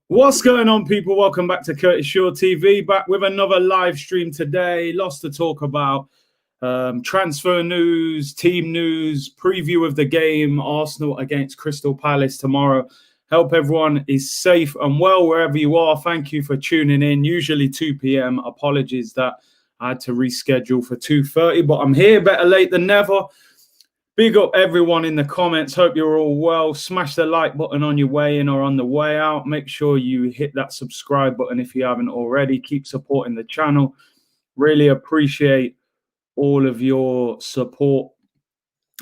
What's going on, people? Welcome back to Curtis Shaw TV. Back with another live stream today. Lots to talk about. Transfer news, team news, preview of the game, Arsenal against Crystal Palace tomorrow. Hope everyone is safe and well wherever you are. Thank you for tuning in. Usually 2 p.m. Apologies that I had to reschedule for 2:30, but I'm here, better late than never. Big up everyone in the comments. Hope you're all well. Smash the like button on your way in or on the way out. Make sure you hit that subscribe button if you haven't already. Keep supporting the channel. Really appreciate all of your support.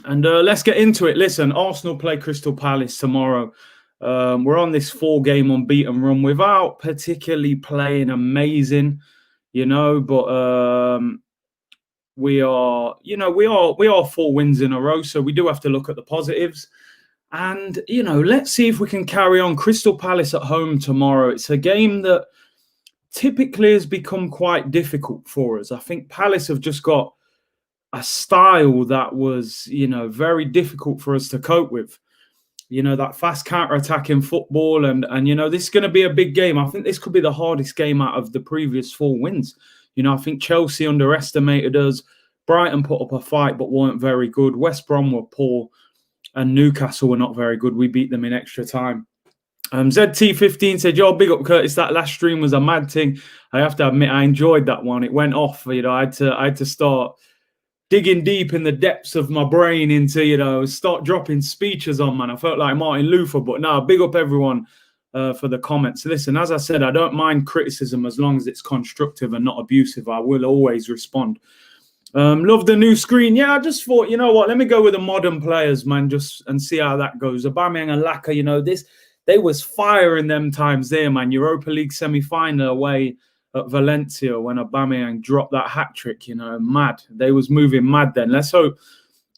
And let's get into it. Listen, Arsenal play Crystal Palace tomorrow. We're on this 4-game unbeaten run without particularly playing amazing, but we are 4 wins in a row, so we do have to look at the positives. And, let's see if we can carry on. Crystal Palace at home tomorrow. It's a game that typically has become quite difficult for us. I think Palace have just got a style that was, very difficult for us to cope with. That fast counter-attacking football. And this is going to be a big game. I think this could be the hardest game out of the previous 4 wins. I think Chelsea underestimated us. Brighton put up a fight but weren't very good. West Brom were poor. And Newcastle were not very good. We beat them in extra time. ZT15 said, yo, big up, Curtis. That last stream was a mad thing. I have to admit, I enjoyed that one. It went off. I had to start digging deep in the depths of my brain into, start dropping speeches on, man. I felt like Martin Luther. But now, big up everyone. For the comments. Listen, as I said, I don't mind criticism as long as it's constructive and not abusive. I will always respond. Love the new screen. Yeah, I just thought, you know what? Let me go with the modern players, man, and see how that goes. Aubameyang and Laka, they was fire in them times there, man. Europa League semi-final away at Valencia when Aubameyang dropped that hat-trick, mad. They was moving mad then. Let's hope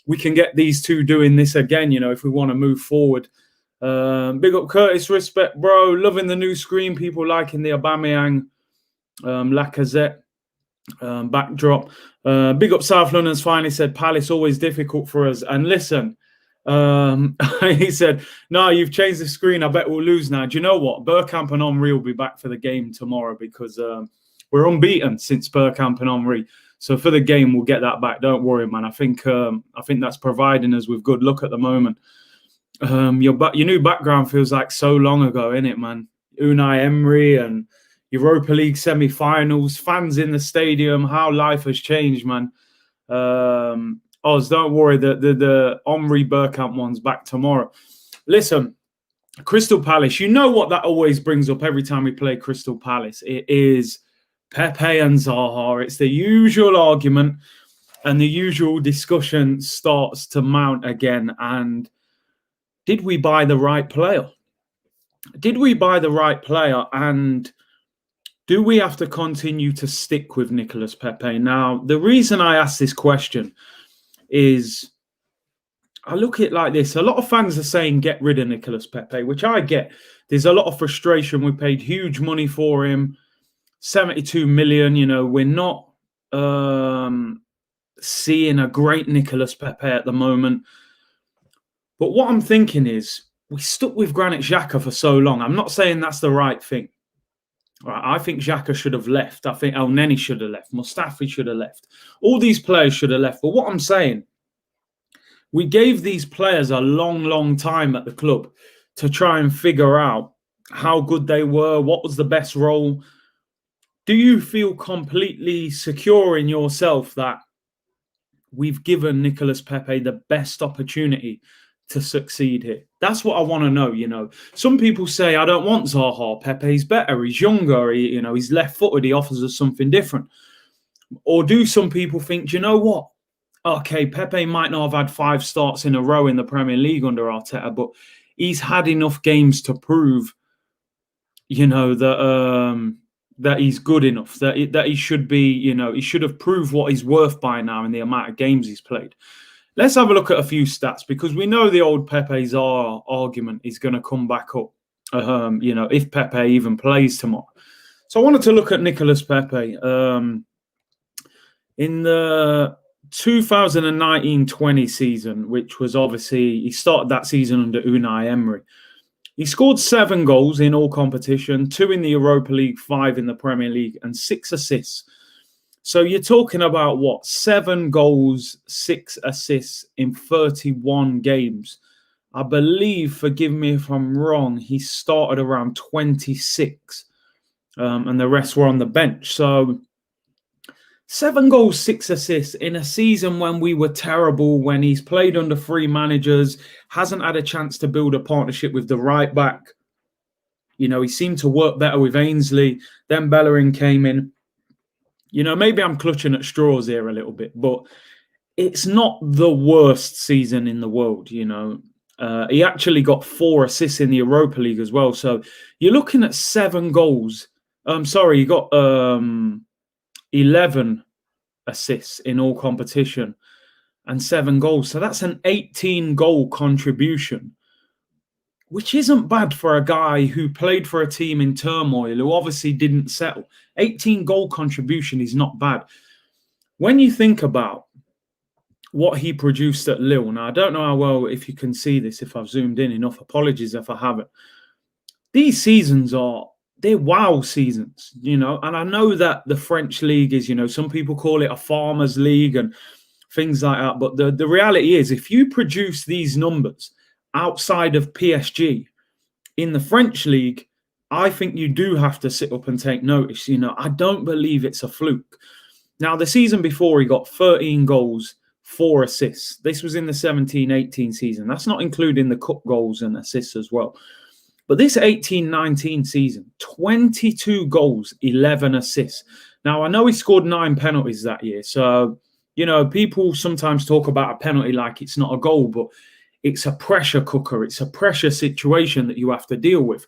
we can get these two doing this again, if we want to move forward. Big up Curtis, respect, bro. Loving the new screen. People liking the Aubameyang, Lacazette backdrop. Big up South London's finally said Palace always difficult for us. And listen, he said, no, you've changed the screen. I bet we'll lose now. Do you know what? Bergkamp and Henry will be back for the game tomorrow because we're unbeaten since Bergkamp and Henry. So for the game, we'll get that back. Don't worry, man. I think that's providing us with good luck at the moment. Your new background feels like so long ago, innit, man? Unai Emery and Europa League semi-finals, fans in the stadium, how life has changed, man. Oz, don't worry, the Henry Bergkamp one's back tomorrow. Listen, Crystal Palace, you know what that always brings up every time we play Crystal Palace? It is Pepe and Zaha. It's the usual argument and the usual discussion starts to mount again. And did we buy the right player? Did we buy the right player? And do we have to continue to stick with Nicolas Pepe? Now, the reason I ask this question is I look at it like this. A lot of fans are saying get rid of Nicolas Pepe, which I get. There's a lot of frustration. We paid huge money for him, 72 million. We're not seeing a great Nicolas Pepe at the moment. But what I'm thinking is we stuck with Granit Xhaka for so long. I'm not saying that's the right thing. Right, I think Xhaka should have left. I think El Neni should have left. Mustafi should have left. All these players should have left. But what I'm saying, we gave these players a long, long time at the club to try and figure out how good they were, what was the best role. Do you feel completely secure in yourself that we've given Nicolas Pepe the best opportunity to succeed here? That's what I want to know, Some people say, I don't want Zaha. Pepe's better. He's younger. He's left-footed. He offers us something different. Or do some people think, do you know what? Okay, Pepe might not have had 5 starts in a row in the Premier League under Arteta, but he's had enough games to prove, that he's good enough, that he should be, he should have proved what he's worth by now in the amount of games he's played. Let's have a look at a few stats because we know the old Pepe Zaha argument is going to come back up. if Pepe even plays tomorrow. So I wanted to look at Nicolas Pepe. In the 2019-20 season, which was obviously, he started that season under Unai Emery. He scored 7 goals in all competition, 2 in the Europa League, 5 in the Premier League, and 6 assists. So you're talking about what? 7 goals, 6 assists in 31 games. I believe, forgive me if I'm wrong, he started around 26, and the rest were on the bench. So 7 goals, 6 assists in a season when we were terrible, when he's played under 3 managers, hasn't had a chance to build a partnership with the right back. He seemed to work better with Ainsley. Then Bellerin came in. Maybe I'm clutching at straws here a little bit, but it's not the worst season in the world. He actually got 4 assists in the Europa League as well. So you're looking at 7 goals. He got 11 assists in all competition and 7 goals. So that's an 18-goal contribution, which isn't bad for a guy who played for a team in turmoil, who obviously didn't settle. 18-goal contribution is not bad. When you think about what he produced at Lille, now I don't know how well, if you can see this, if I've zoomed in enough, apologies if I haven't. These seasons they're wow seasons, and I know that the French league is, some people call it a farmers league and things like that. But the reality is, if you produce these numbers outside of PSG in the French league, I think you do have to sit up and take notice. I don't believe it's a fluke. Now, the season before, he got 13 goals, 4 assists. This was in the 17-18 season. That's not including the cup goals and assists as well. But this 18-19 season, 22 goals, 11 assists. Now, I know he scored 9 penalties that year. So, people sometimes talk about a penalty like it's not a goal, but it's a pressure cooker. It's a pressure situation that you have to deal with.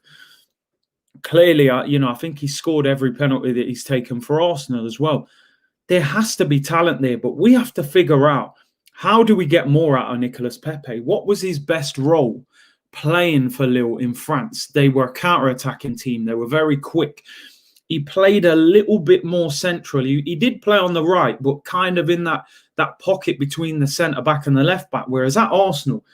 Clearly, I think he scored every penalty that he's taken for Arsenal as well. There has to be talent there, but we have to figure out, how do we get more out of Nicolas Pepe? What was his best role playing for Lille in France? They were a counter-attacking team. They were very quick. He played a little bit more central. He did play on the right, but kind of in that pocket between the centre-back and the left-back, whereas at Arsenal,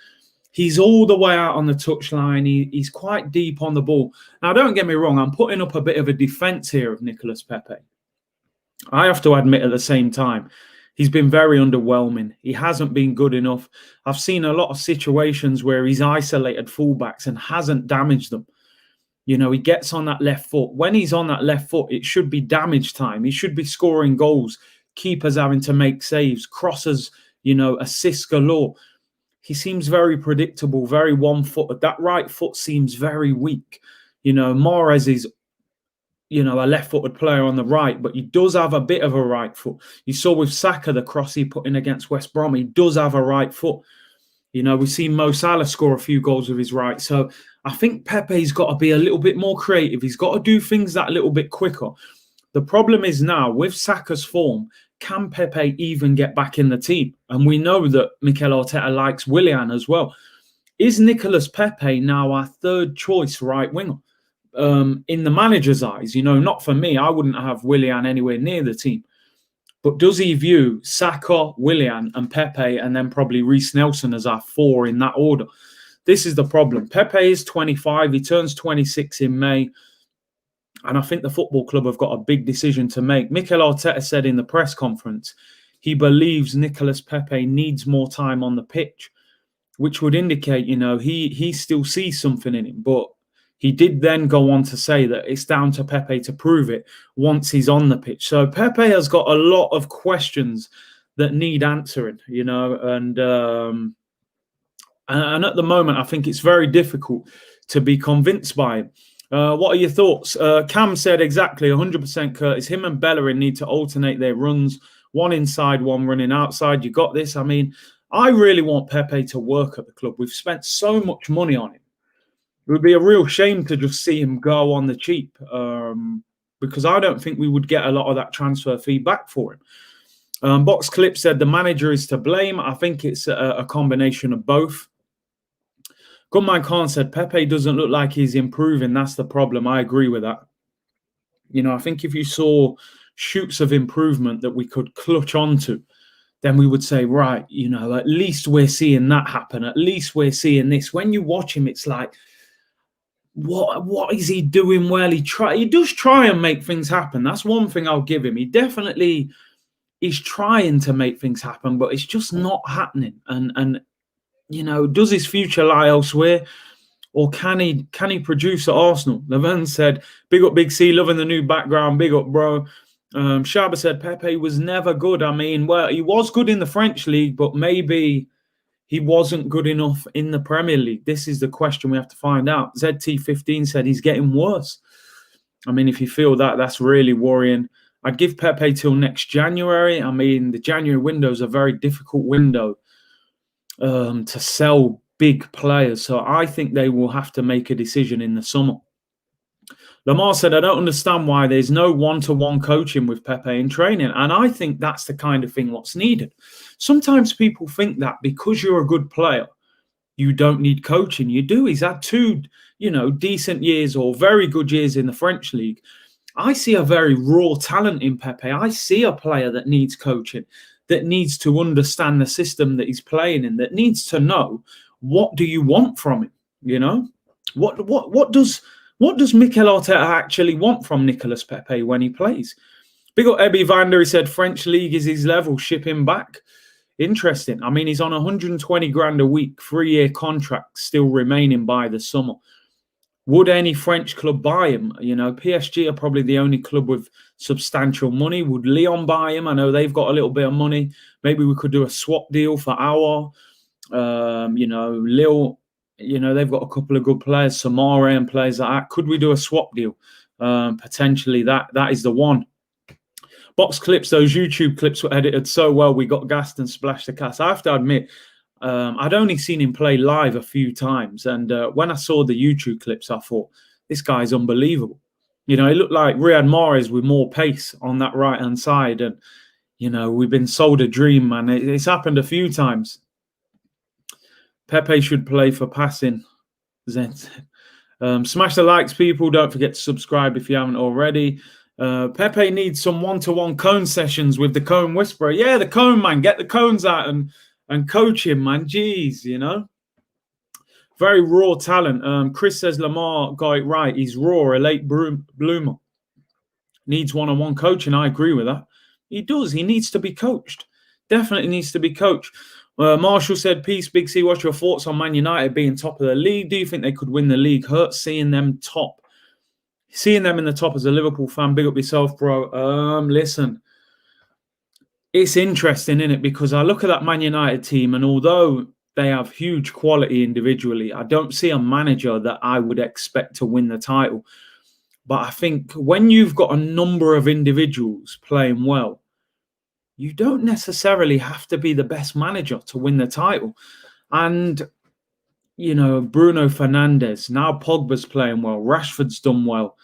he's all the way out on the touchline. He's quite deep on the ball. Now, don't get me wrong. I'm putting up a bit of a defence here of Nicolas Pepe. I have to admit at the same time, he's been very underwhelming. He hasn't been good enough. I've seen a lot of situations where he's isolated fullbacks and hasn't damaged them. He gets on that left foot. When he's on that left foot, it should be damage time. He should be scoring goals, keepers having to make saves, crosses, assists galore. He seems very predictable, very one-footed. That right foot seems very weak. Mahrez is, a left-footed player on the right, but he does have a bit of a right foot. You saw with Saka, the cross he put in against West Brom, he does have a right foot. We've seen Mo Salah score a few goals with his right. So I think Pepe's got to be a little bit more creative. He's got to do things that little bit quicker. The problem is now, with Saka's form, can Pepe even get back in the team? And we know that Mikel Arteta likes Willian as well. Is Nicolas Pepe now our third choice right winger? In the manager's eyes, not for me. I wouldn't have Willian anywhere near the team. But does he view Saka, Willian and Pepe and then probably Reece Nelson as our 4 in that order? This is the problem. Pepe is 25. He turns 26 in May. And I think the football club have got a big decision to make. Mikel Arteta said in the press conference, he believes Nicolas Pepe needs more time on the pitch, which would indicate, he still sees something in him. But he did then go on to say that it's down to Pepe to prove it once he's on the pitch. So Pepe has got a lot of questions that need answering, and at the moment, I think it's very difficult to be convinced by him. What are your thoughts? Cam said exactly 100%, Curtis. Him and Bellerin need to alternate their runs, one inside, one running outside. You got this. I mean, I really want Pepe to work at the club. We've spent so much money on him. It would be a real shame to just see him go on the cheap, because I don't think we would get a lot of that transfer fee back for him. Box Clip said the manager is to blame. I think it's a combination of both. Goodman Khan said Pepe doesn't look like he's improving. That's the problem. I agree with that. I think if you saw shoots of improvement that we could clutch onto, then we would say, right, at least we're seeing that happen. At least we're seeing this. When you watch him, it's like, what is he doing well? He does try and make things happen. That's one thing I'll give him. He definitely is trying to make things happen, but it's just not happening. And does his future lie elsewhere? Or can he produce at Arsenal? Levin said, big up Big C, loving the new background, big up, bro. Shaba said, Pepe was never good. I mean, well, he was good in the French league, but maybe he wasn't good enough in the Premier League. This is the question we have to find out. ZT15 said he's getting worse. I mean, if you feel that, that's really worrying. I'd give Pepe till next January. I mean, the January window is a very difficult window to sell big players. So I think they will have to make a decision in the summer. Lamar said, I don't understand why there's no one-to-one coaching with Pepe in training. And I think that's the kind of thing what's needed. Sometimes people think that because you're a good player, you don't need coaching. You do. He's had 2, decent years or very good years in the French league. I see a very raw talent in Pepe. I see a player that needs coaching, that needs to understand the system that he's playing in, that needs to know, what do you want from him? What does Mikel Arteta actually want from Nicolas Pepe when he plays? Big up Ebby Vander, he said French league is his level, ship him back. Interesting. I mean, he's on 120 grand a week, 3-year contract still remaining by the summer. Would any French club buy him? PSG are probably the only club with substantial money. Would Lyon buy him? I know they've got a little bit of money. Maybe we could do a swap deal for Auba. Lille, they've got a couple of good players, Samara and players like that. Could we do a swap deal? Potentially that is the one. Box clips, those YouTube clips were edited so well, we got gassed and splashed the cast. I have to admit, I'd only seen him play live a few times. And when I saw the YouTube clips, I thought, this guy's unbelievable. It looked like Riyad Mahrez with more pace on that right-hand side. And, we've been sold a dream, man. It's happened a few times. Pepe should play for passing. Smash the likes, people. Don't forget to subscribe if you haven't already. Pepe needs some one-to-one cone sessions with the cone whisperer. Yeah, the cone man. Get the cones out and coach him, man. Jeez, Very raw talent. Chris says Lamar got it right. He's raw, a late bloomer. Needs one-on-one coaching. I agree with that. He does. He needs to be coached. Definitely needs to be coached. Marshall said, peace, Big C. What's your thoughts on Man United being top of the league? Do you think they could win the league? Hurts seeing them top. Seeing them in the top as a Liverpool fan, big up yourself, bro. Listen, it's interesting, isn't it? Because I look at that Man United team, and although they have huge quality individually, I don't see a manager that I would expect to win the title. But I think when you've got a number of individuals playing well, you don't necessarily have to be the best manager to win the title. And, Bruno Fernandes, now Pogba's playing well, Rashford's done well.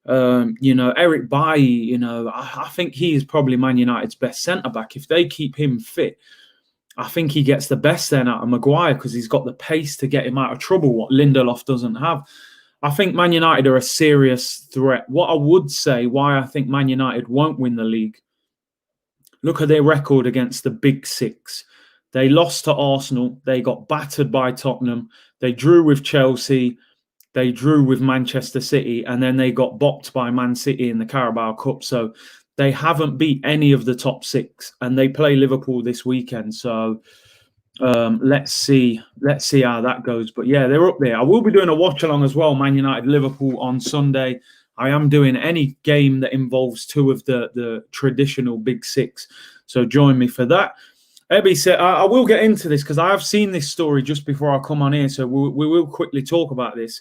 Eric Bailly, I think he is probably Man United's best centre-back. If they keep him fit, I think he gets the best then out of Maguire because he's got the pace to get him out of trouble, what Lindelof doesn't have. I think Man United are a serious threat. What I would say why I think Man United won't win the league, look at their record against the big six. They lost to Arsenal. They got battered by Tottenham. They drew with Chelsea. They drew with Manchester City. And then they got bopped by Man City in the Carabao Cup. So they haven't beat any of the top six. And they play Liverpool this weekend. So let's see how that goes. But yeah, they're up there. I will be doing a watch along as well, Man United Liverpool on Sunday. I am doing any game that involves two of the traditional big six. So join me for that. Ebby said, I will get into this because I have seen this story just before I come on here. So we will quickly talk about this.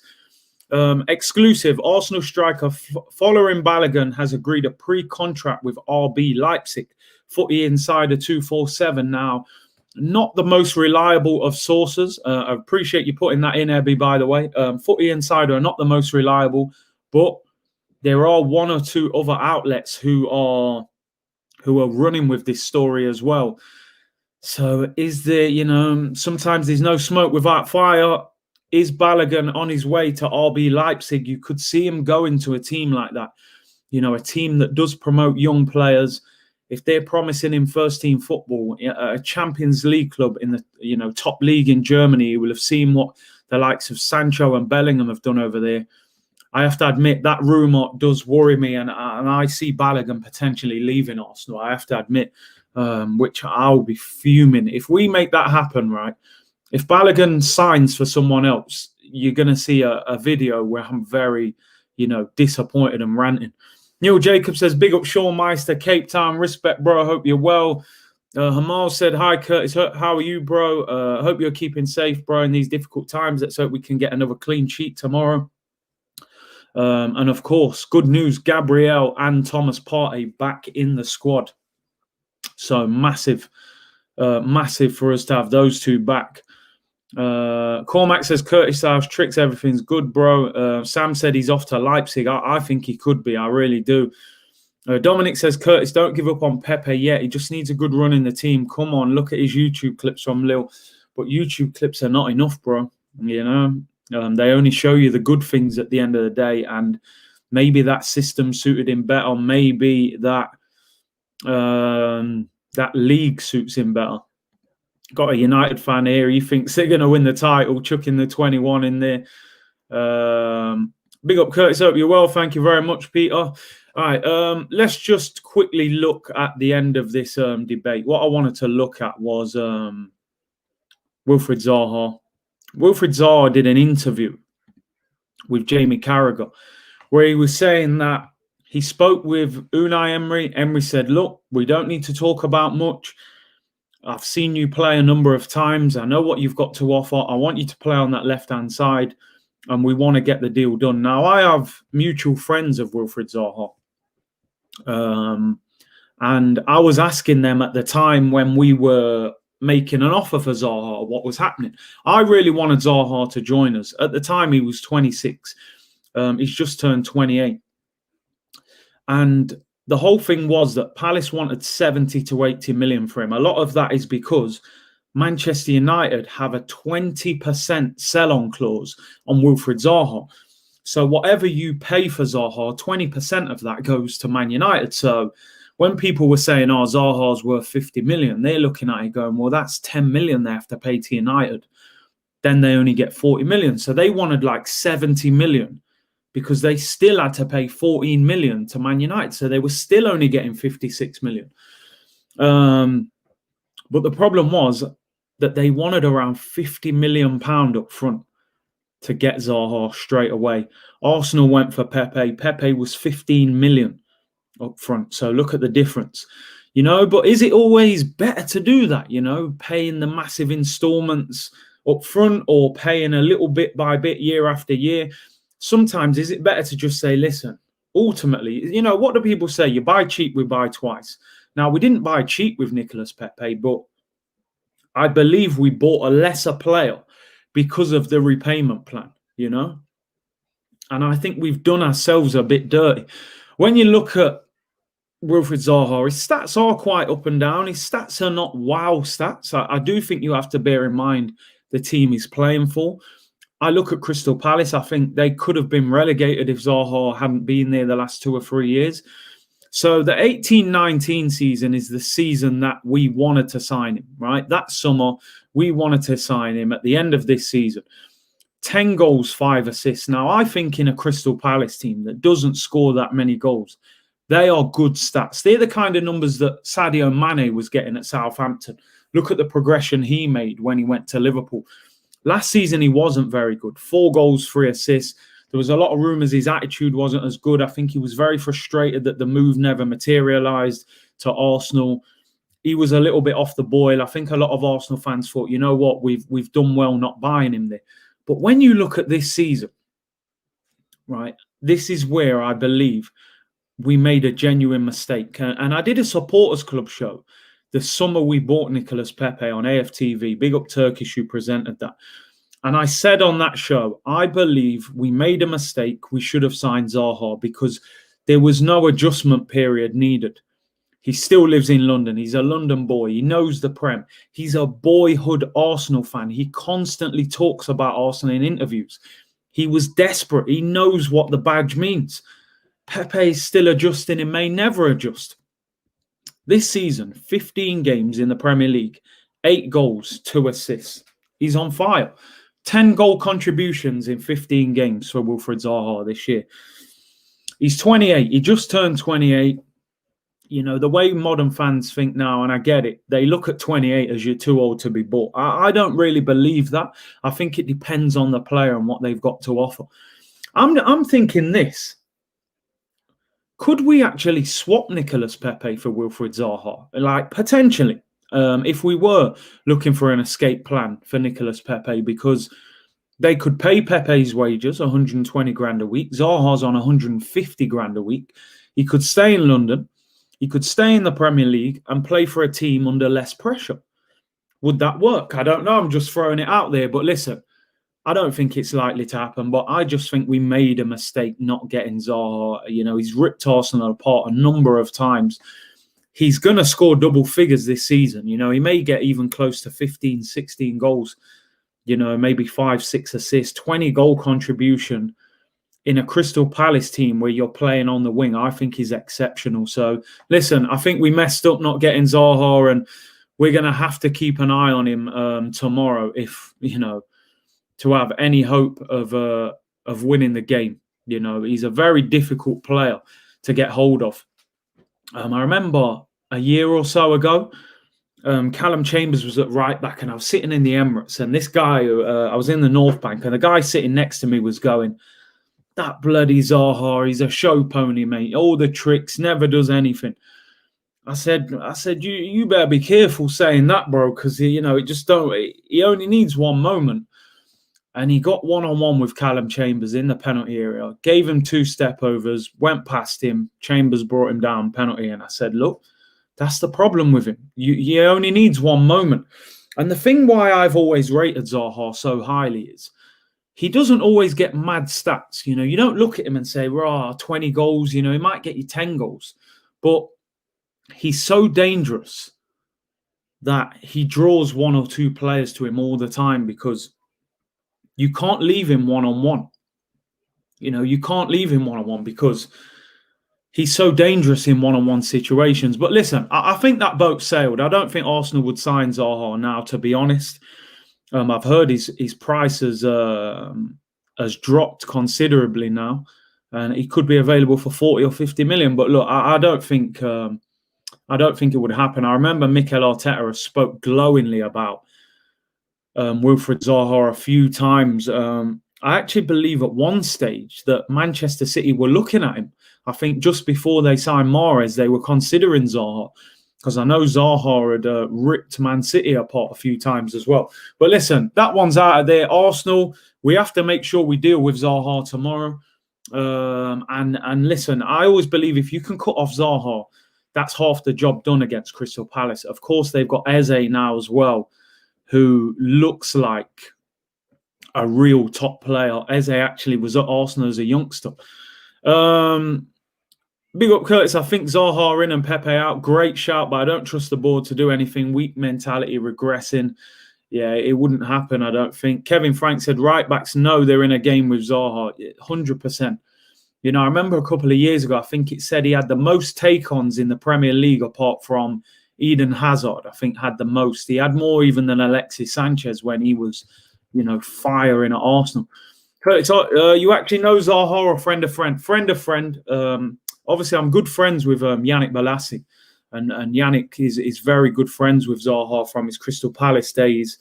Exclusive, Arsenal striker Folarin Balogun has agreed a pre-contract with RB Leipzig. Footy Insider 247 now. Not the most reliable of sources. I appreciate you putting that in, Ebby, by the way. Footy Insider are not the most reliable, but there are one or two other outlets who are running with this story as well. So is there, sometimes there's no smoke without fire. is Balogun on his way to RB Leipzig? You could see him going to a team like that, a team that does promote young players. If they're promising him first team football, a Champions League club in the top league in Germany, you will have seen what the likes of Sancho and Bellingham have done over there. I have to admit that rumour does worry me, and I see Balogun potentially leaving Arsenal. I have to admit, which I'll be fuming if we make that happen. Right, if Balogun signs for someone else, you're going to see a video where I'm very, disappointed and ranting. Neil Jacob says, big up Sean Meister, Cape Town. Respect, bro. I hope you're well. Hamal said, hi, Curtis. How are you, bro? I hope you're keeping safe, bro, in these difficult times. Let's hope we can get another clean sheet tomorrow. And, of course, good news, Gabriel and Thomas Partey back in the squad. So massive for us to have those two back. Cormac says, Curtis House tricks, everything's good, bro. Sam said he's off to Leipzig. I think he could be. I really do. Dominic says, Curtis, don't give up on Pepe yet. He just needs a good run in the team. Come on, look at his YouTube clips from Lille. But YouTube clips are not enough, bro. They only show you the good things at the end of the day. And maybe that system suited him better. Maybe that league suits him better. Got a United fan here. He thinks they're going to win the title, chucking the 21 in there. Big up, Curtis. Hope you're well. Thank you very much, Peter. All right, let's just quickly look at the end of this debate. What I wanted to look at was Wilfried Zaha. Wilfried Zaha did an interview with Jamie Carragher where he was saying that he spoke with Unai Emery. Emery said, look, we don't need to talk about much. I've seen you play a number of times. I know what you've got to offer. I want you to play on that left-hand side, and we want to get the deal done. Now, I have mutual friends of Wilfried Zaha, and I was asking them at the time when we were making an offer for Zaha what was happening. I really wanted Zaha to join us. At the time, he was 26. He's just turned 28. And the whole thing was that Palace wanted 70 to 80 million for him. A lot of that is because Manchester United have a 20% sell-on clause on Wilfried Zaha. So whatever you pay for Zaha, 20% of that goes to Man United. So when people were saying, oh, Zaha's worth 50 million, they're looking at it going, well, that's 10 million they have to pay to United. Then they only get 40 million. So they wanted like 70 million. Because they still had to pay 14 million to Man United. So they were still only getting 56 million. But the problem was that they wanted around £50 million up front to get Zaha straight away. Arsenal went for Pepe. Pepe was 15 million up front. So look at the difference. But is it always better to do that, paying the massive installments up front or paying a little bit by bit year after year? Sometimes is it better to just say, listen, ultimately, what do people say? You buy cheap, we buy twice. Now, we didn't buy cheap with Nicolas Pepe, but I believe we bought a lesser player because of the repayment plan, And I think we've done ourselves a bit dirty. When you look at Wilfried Zaha, his stats are quite up and down. His stats are not wow stats. I do think you have to bear in mind the team he's playing for. I look at Crystal Palace. I think they could have been relegated if Zaha hadn't been there the last 2 or 3 years. So the 18-19 season is the season that we wanted to sign him, right? That summer, we wanted to sign him at the end of this season. 10 goals, 5 assists. Now, I think in a Crystal Palace team that doesn't score that many goals, they are good stats. They're the kind of numbers that Sadio Mane was getting at Southampton. Look at the progression he made when he went to Liverpool. Last season, he wasn't very good. 4 goals, 3 assists. There was a lot of rumours his attitude wasn't as good. I think he was very frustrated that the move never materialised to Arsenal. He was a little bit off the boil. I think a lot of Arsenal fans thought, you know what, we've done well not buying him there. But when you look at this season, right, this is where I believe we made a genuine mistake. And I did a supporters club show the summer we bought Nicolas Pepe on AFTV, big up Turkish who presented that. And I said on that show, I believe we made a mistake. We should have signed Zaha because there was no adjustment period needed. He still lives in London. He's a London boy. He knows the Prem. He's a boyhood Arsenal fan. He constantly talks about Arsenal in interviews. He was desperate. He knows what the badge means. Pepe is still adjusting and may never adjust. This season, 15 games in the Premier League, 8 goals, 2 assists. He's on fire. 10 goal contributions in 15 games for Wilfried Zaha this year. He's 28. He just turned 28. You know, the way modern fans think now, and I get it, they look at 28 as you're too old to be bought. I don't really believe that. I think it depends on the player and what they've got to offer. I'm thinking this. Could we actually swap Nicolas Pepe for Wilfried Zaha? Like, potentially, if we were looking for an escape plan for Nicolas Pepe, because they could pay Pepe's wages, 120 grand a week. Zaha's on 150 grand a week. He could stay in London. He could stay in the Premier League and play for a team under less pressure. Would that work? I don't know. I'm just throwing it out there. But listen, I don't think it's likely to happen. But I just think we made a mistake not getting Zaha. You know, he's ripped Arsenal apart a number of times. He's going to score double figures this season. You know, he may get even close to 15, 16 goals. You know, maybe 5, 6 assists, 20 goal contribution in a Crystal Palace team where you're playing on the wing. I think is exceptional. So, listen, I think we messed up not getting Zaha, and we're going to have to keep an eye on him tomorrow if, you know, to have any hope of winning the game. You know, he's a very difficult player to get hold of. I remember a year or so ago, Callum Chambers was at right back, and I was sitting in the Emirates, and this guy, I was in the North Bank, and the guy sitting next to me was going, "That bloody Zaha, he's a show pony, mate. All the tricks, never does anything." I said, you better be careful saying that, bro, because you know, he only needs one moment. And he got one-on-one with Callum Chambers in the penalty area, gave him 2 step-overs, went past him, Chambers brought him down, penalty, and I said, look, that's the problem with him. He only needs one moment. And the thing why I've always rated Zaha so highly is he doesn't always get mad stats. You know, you don't look at him and say, rah, 20 goals, you know, he might get you 10 goals. But he's so dangerous that he draws 1 or 2 players to him all the time, because you can't leave him one-on-one. You know, you can't leave him one-on-one because he's so dangerous in one-on-one situations. But listen, I think that boat sailed. I don't think Arsenal would sign Zaha now, to be honest. I've heard his price has dropped considerably now, and he could be available for 40 or 50 million. But look, I don't think it would happen. I remember Mikel Arteta spoke glowingly about Wilfried Zaha a few times. I actually believe at one stage that Manchester City were looking at him. I think just before they signed Mahrez, they were considering Zaha, because I know Zaha had ripped Man City apart a few times as well. But listen, that one's out of there. Arsenal, we have to make sure we deal with Zaha tomorrow. And listen, I always believe if you can cut off Zaha, that's half the job done against Crystal Palace. Of course, they've got Eze now as well, who looks like a real top player. Eze actually was at Arsenal as a youngster. Big up Curtis. I think Zaha in and Pepe out. Great shout, but I don't trust the board to do anything. Weak mentality, regressing. Yeah, it wouldn't happen, I don't think. Kevin Frank said right backs know they're in a game with Zaha. 100%. You know, I remember a couple of years ago, I think it said he had the most take-ons in the Premier League apart from Eden Hazard. I think had the most. He had more even than Alexis Sanchez when he was, you know, firing at Arsenal. Curtis, you actually know Zaha or friend of friend? Friend of friend. Obviously, I'm good friends with Yannick Bolasie. And Yannick is very good friends with Zaha from his Crystal Palace days.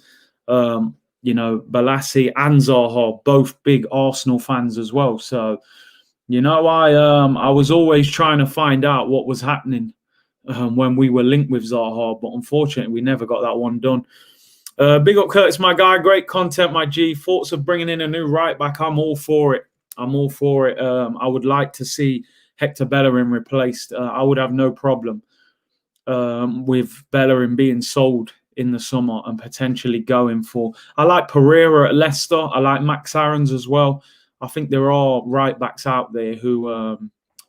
You know, Bolasie and Zaha, both big Arsenal fans as well. So, you know, I was always trying to find out what was happening when we were linked with Zaha, but unfortunately, we never got that one done. Big up Curtis, my guy. Great content, my G. Thoughts of bringing in a new right back? I'm all for it. I'm all for it. I would like to see Hector Bellerin replaced. I would have no problem with Bellerin being sold in the summer and potentially going for. I like Pereira at Leicester. I like Max Aarons as well. I think there are right backs out there who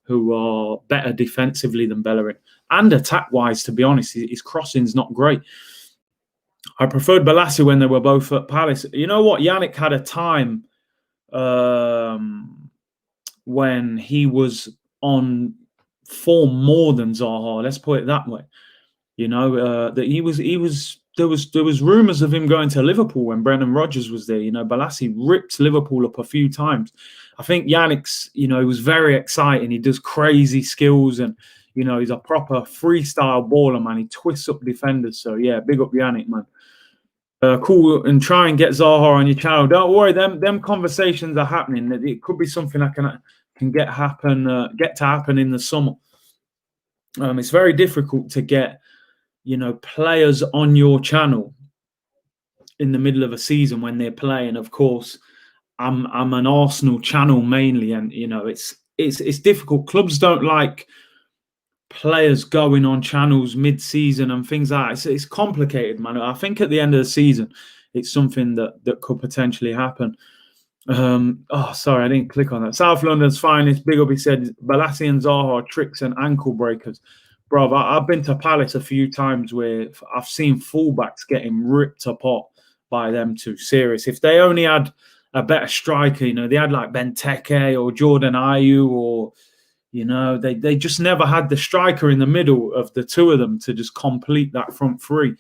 who are better defensively than Bellerin. And attack-wise, to be honest, his crossing's not great. I preferred Balassi when they were both at Palace. You know what? Yannick had a time when he was on form more than Zaha. Let's put it that way. You know, that he was. There was rumours of him going to Liverpool when Brendan Rodgers was there. You know, Balassi ripped Liverpool up a few times. I think Yannick's, you know, he was very exciting. He does crazy skills and, you know, he's a proper freestyle baller, man. He twists up defenders. So, yeah, big up Yannick, man. Cool, and try and get Zaha on your channel. Don't worry, them conversations are happening. It could be something that can get to happen in the summer. It's very difficult to get, you know, players on your channel in the middle of a season when they're playing. Of course, I'm an Arsenal channel mainly, and you know it's difficult. Clubs don't like players going on channels mid-season and things like that. It's complicated, man. I think at the end of the season, it's something that could potentially happen. Oh, sorry, I didn't click on that. South London's finest, big up, he said, Balassi and Zaha tricks and ankle breakers. Bro, I've been to Palace a few times where I've seen fullbacks getting ripped apart by them two. Serious. If they only had a better striker, you know, they had like Benteke or Jordan Ayew, or, you know, they just never had the striker in the middle of the two of them to just complete that front three,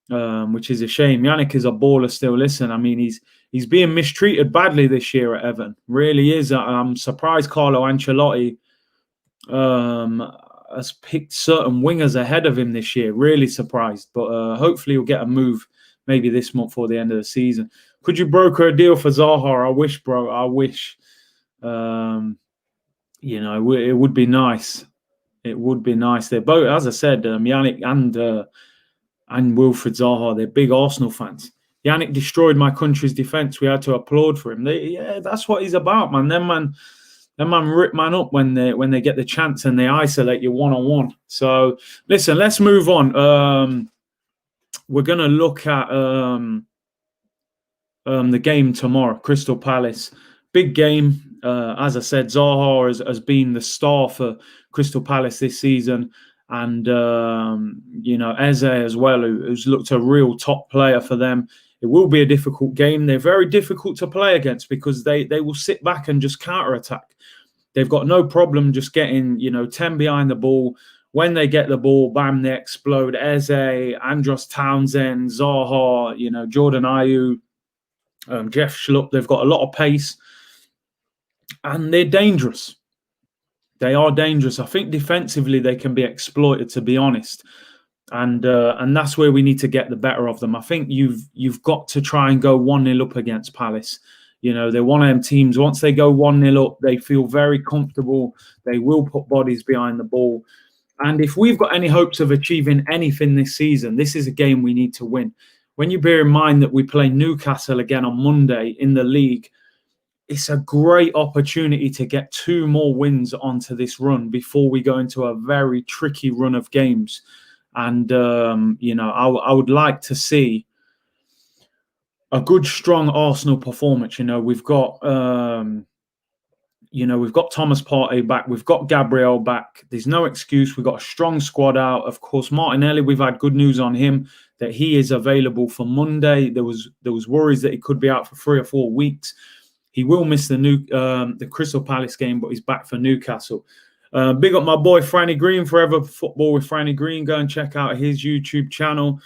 which is a shame. Yannick is a baller still. Listen, I mean, he's being mistreated badly this year at Everton. Really is. I'm surprised Carlo Ancelotti has picked certain wingers ahead of him this year. Really surprised. But hopefully he'll get a move maybe this month or the end of the season. Could you broker a deal for Zaha? I wish, bro. I wish. You know, it would be nice. It would be nice. They're both, as I said, Yannick and Wilfried Zaha, they're big Arsenal fans. Yannick destroyed my country's defence. We had to applaud for him. Yeah, that's what he's about, man. Them man rip man up when they get the chance and they isolate you one-on-one. So, listen, let's move on. We're going to look at the game tomorrow, Crystal Palace. Big game. As I said, Zaha has been the star for Crystal Palace this season. And, you know, Eze as well, who's looked a real top player for them. It will be a difficult game. They're very difficult to play against because they will sit back and just counter-attack. They've got no problem just getting, you know, 10 behind the ball. When they get the ball, bam, they explode. Eze, Andros Townsend, Zaha, you know, Jordan Ayew, Jeff Schlupp. They've got a lot of pace. And they're dangerous. They are dangerous. I think defensively they can be exploited, to be honest. And that's where we need to get the better of them. I think you've got to try and go 1-0 up against Palace. You know, they're one of them teams. Once they go 1-0 up, they feel very comfortable. They will put bodies behind the ball. And if we've got any hopes of achieving anything this season, this is a game we need to win. When you bear in mind that we play Newcastle again on Monday in the league, it's a great opportunity to get 2 more wins onto this run before we go into a very tricky run of games. And, you know, I would like to see a good, strong Arsenal performance. You know, we've got Thomas Partey back. We've got Gabriel back. There's no excuse. We've got a strong squad out. Of course, Martinelli, we've had good news on him that he is available for Monday. There was worries that he could be out for 3 or 4 weeks. He will miss the Crystal Palace game, but he's back for Newcastle. Big up my boy Franny Green, Forever Football with Franny Green. Go and check out his YouTube channel.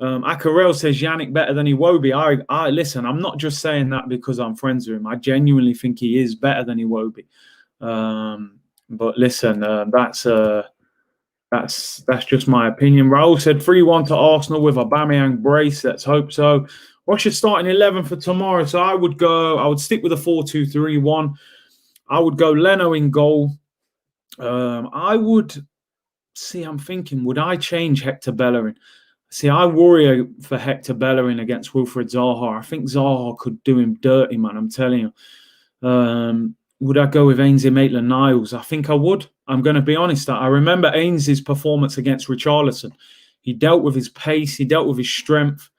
Akarel says Yannick better than Iwobi. I listen, I'm not just saying that because I'm friends with him. I genuinely think he is better than Iwobi. But listen, that's just my opinion. Raul said 3-1 to Arsenal with Aubameyang brace. Let's hope so. What's your starting 11 for tomorrow? So I would stick with a 4-2-3-1. I would go Leno in goal. I'm thinking, would I change Hector Bellerin? See, I worry for Hector Bellerin against Wilfried Zaha. I think Zaha could do him dirty, man. I'm telling you. Would I go with Ainsley Maitland-Niles? I think I would. I'm going to be honest. I remember Ainsley's performance against Richarlison. He dealt with his pace. He dealt with his strength.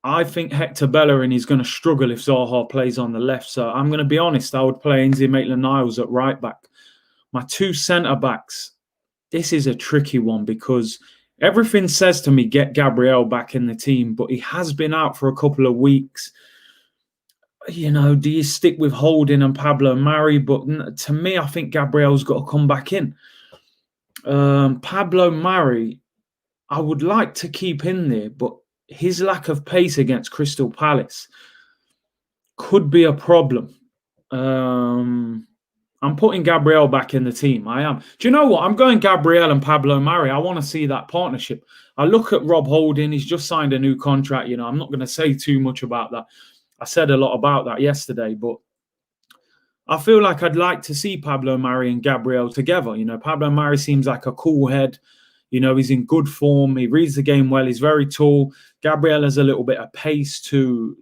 I think Hector Bellerin is going to struggle if Zaha plays on the left. So I'm going to be honest. I would play Ainsley Maitland-Niles at right back. My two centre backs. This is a tricky one because everything says to me get Gabriel back in the team, but he has been out for a couple of weeks. Do you stick with Holding and Pablo Mari? But to me, I think Gabriel's got to come back in. Pablo Mari, I would like to keep in there, but his lack of pace against Crystal Palace could be a problem. I'm putting Gabriel back in the team. I am. Do you know what? I'm going Gabriel and Pablo Mari. I want to see that partnership. I look at Rob Holding. He's just signed a new contract. I'm not going to say too much about that. I said a lot about that yesterday, but I feel like I'd like to see Pablo Mari and Gabriel together. Pablo Mari seems like a cool head. He's in good form. He reads the game well. He's very tall. Gabriel has a little bit of pace to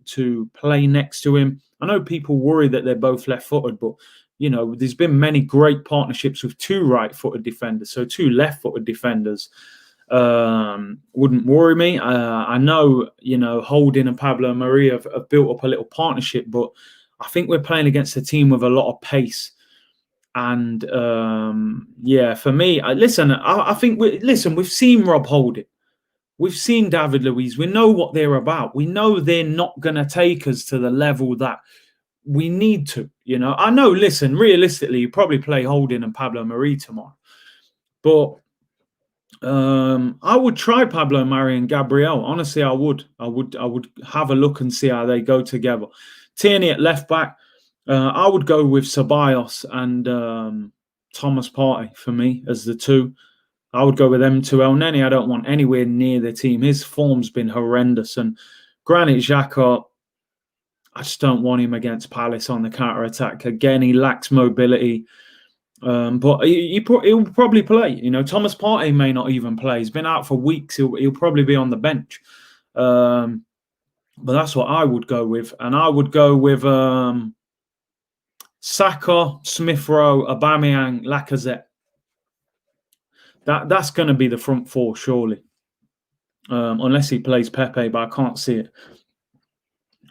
play next to him. I know people worry that they're both left-footed, but there's been many great partnerships with two right-footed defenders, so two left-footed defenders wouldn't worry me. I know, Holding and Pablo Mari have built up a little partnership, but I think we're playing against a team with a lot of pace. And for me, I think we've seen Rob Holding. We've seen David Luiz. We know what they're about. We know they're not going to take us to the level that we need to. I know, realistically, you probably play Holding and Pablo Mari tomorrow. But I would try Pablo Mari and Gabriel. Honestly, I would have a look and see how they go together. Tierney at left back. I would go with Ceballos and Thomas Partey for me as the two. I would go with them two. El Neni, I don't want anywhere near the team. His form's been horrendous. And Granit Xhaka, I just don't want him against Palace on the counter-attack. Again, he lacks mobility. But he'll probably play. Thomas Partey may not even play. He's been out for weeks. He'll probably be on the bench. But that's what I would go with. And I would go with Saka, Smith Rowe, Aubameyang, Lacazette. That's going to be the front four, surely. Unless he plays Pepe, but I can't see it.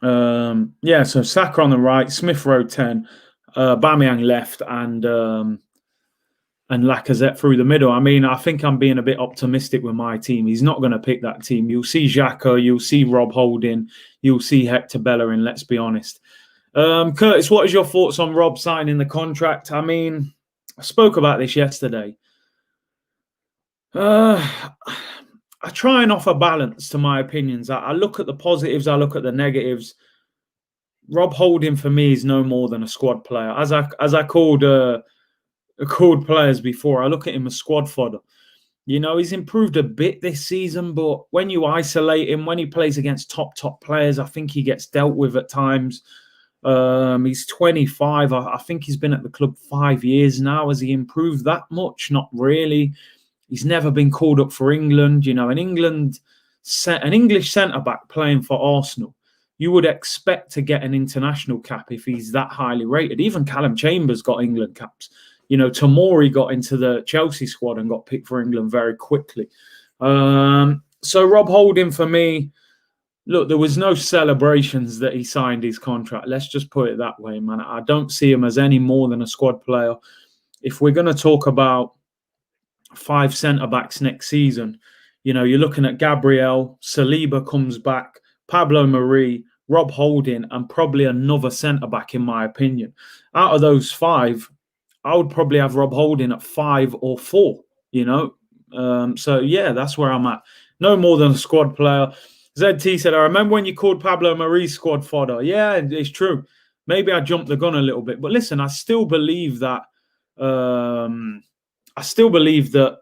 So Saka on the right, Smith Rowe 10, Aubameyang left, and Lacazette through the middle. I mean, I think I'm being a bit optimistic with my team. He's not going to pick that team. You'll see Xhaka, you'll see Rob Holding, you'll see Hector Bellerin, let's be honest. Curtis, what is your thoughts on Rob signing the contract? I mean, I spoke about this yesterday. I try and offer balance to my opinions. I look at the positives, I look at the negatives. Rob Holding for me is no more than a squad player. As I called players before, I look at him as squad fodder. He's improved a bit this season, but when you isolate him, when he plays against top players, I think he gets dealt with at times. He's 25. I think he's been at the club 5 years now. Has he improved that much? Not really. He's never been called up for England. An English centre-back playing for Arsenal, you would expect to get an international cap if he's that highly rated. Even Callum Chambers got England caps. Tomori got into the Chelsea squad and got picked for England very quickly. So Rob Holding for me, look, there was no celebrations that he signed his contract. Let's just put it that way, man. I don't see him as any more than a squad player. If we're going to talk about 5 centre-backs next season, you're looking at Gabriel, Saliba comes back, Pablo Mari, Rob Holding, and probably another centre-back, in my opinion. Out of those 5, I would probably have Rob Holding at 5 or 4, So, that's where I'm at. No more than a squad player. ZT said, I remember when you called Pablo Mari squad fodder. Yeah, it's true. Maybe I jumped the gun a little bit. But listen, I still believe that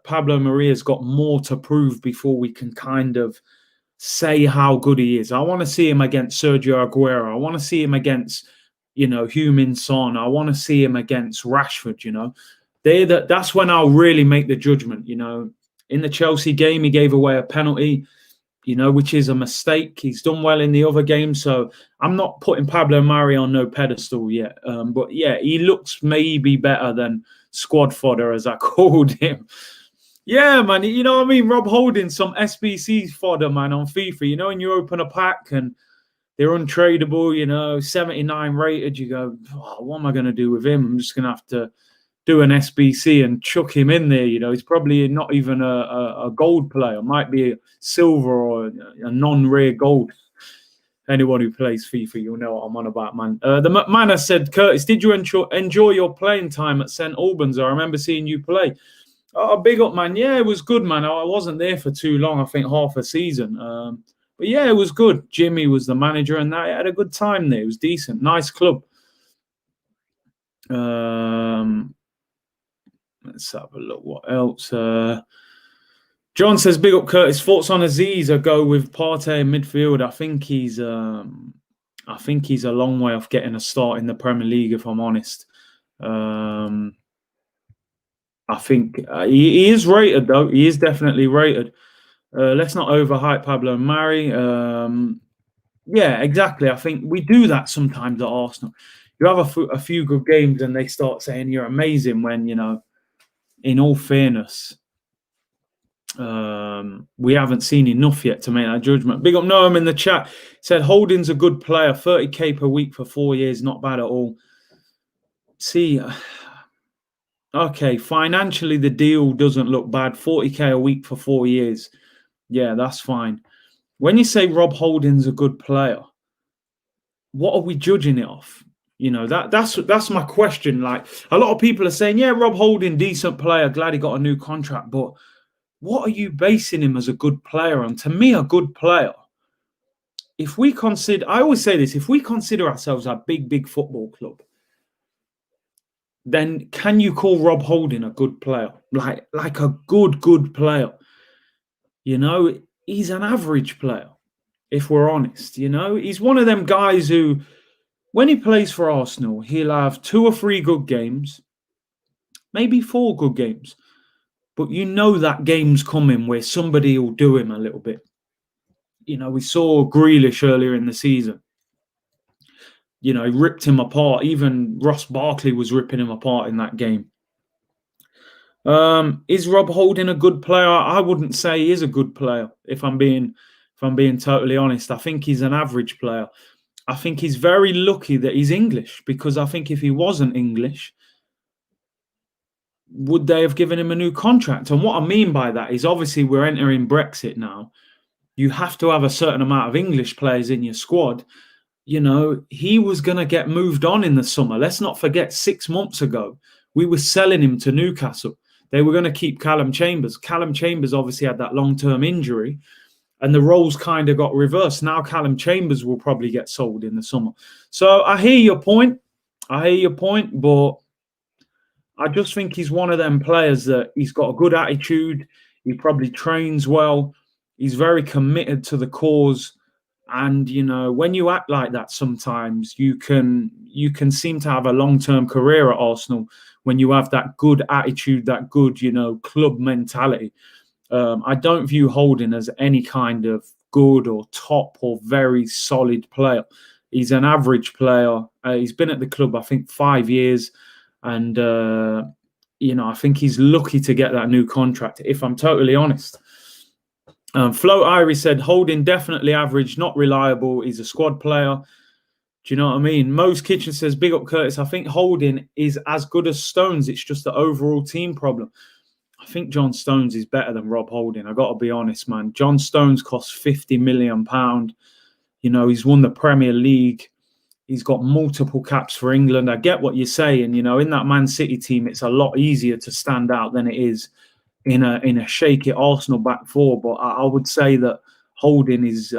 Pablo Mari has got more to prove before we can kind of say how good he is. I want to see him against Sergio Aguero. I want to see him against, Heung-min Son. I want to see him against Rashford, That's when I'll really make the judgment, In the Chelsea game, he gave away a penalty, which is a mistake. He's done well in the other games. So I'm not putting Pablo Mari on no pedestal yet. But yeah, he looks maybe better than squad fodder, as I called him. Yeah, man. What I mean? Rob Holding, some SBC fodder, man, on FIFA. When you open a pack and they're untradeable, 79 rated, you go, what am I going to do with him? I'm just going to have to do an SBC and chuck him in there. He's probably not even a gold player. Might be a silver or a non-rare gold. Anyone who plays FIFA, you'll know what I'm on about, man. The man has said, Curtis, did you enjoy your playing time at St Albans? I remember seeing you play. Oh, big up, man. Yeah, it was good, man. I wasn't there for too long. I think half a season. But yeah, it was good. Jimmy was the manager, and I had a good time there. It was decent. Nice club. Let's have a look. What else? John says, big up Curtis. Thoughts on Aziz? I go with Partey in midfield. I think he's a long way off getting a start in the Premier League, if I'm honest. I think he is rated, though. He is definitely rated. Let's not overhype Pablo Mari. Yeah, exactly. I think we do that sometimes at Arsenal. You have a few good games and they start saying you're amazing when, in all fairness, we haven't seen enough yet to make that judgment. Big up Noam in the chat. Said Holding's a good player. 30k per week for 4 years. Not bad at all. See, okay, financially the deal doesn't look bad. 40k a week for 4 years. Yeah, that's fine. When you say Rob Holding's a good player, what are we judging it off? That's my question. Like, a lot of people are saying, yeah, Rob Holding, decent player, glad he got a new contract. But what are you basing him as a good player on? To me, a good player, if we consider, I always say this, if we consider ourselves a big football club, then can you call Rob Holding a good player? Like a good player? He's an average player, if we're honest. He's one of them guys who, when he plays for Arsenal, he'll have 2 or 3 good games, maybe 4 good games. But that game's coming where somebody will do him a little bit. We saw Grealish earlier in the season. He ripped him apart. Even Ross Barkley was ripping him apart in that game. Is Rob Holding a good player? I wouldn't say he is a good player, if I'm being totally honest. I think he's an average player. I think he's very lucky that he's English, because I think if he wasn't English, would they have given him a new contract? And what I mean by that is, obviously we're entering Brexit now. You have to have a certain amount of English players in your squad. He was going to get moved on in the summer. Let's not forget, 6 months ago, we were selling him to Newcastle. They were going to keep Callum Chambers. Callum Chambers obviously had that long-term injury, and the roles kind of got reversed. Now Callum Chambers will probably get sold in the summer. So I hear your point. But I just think he's one of them players that he's got a good attitude. He probably trains well. He's very committed to the cause. And, when you act like that, sometimes you can seem to have a long-term career at Arsenal when you have that good attitude, that good, club mentality. I don't view Holding as any kind of good or top or very solid player. He's an average player. He's been at the club, I think, 5 years. And, I think he's lucky to get that new contract, if I'm totally honest. Flo Irie said, Holding definitely average, not reliable. He's a squad player. Do you know what I mean? Mo's Kitchen says, big up Curtis. I think Holding is as good as Stones. It's just the overall team problem. I think John Stones is better than Rob Holding. I got to be honest, man. John Stones costs £50 million. He's won the Premier League. He's got multiple caps for England. I get what you're saying. In that Man City team, it's a lot easier to stand out than it is in a shaky Arsenal back four. But I would say that Holding is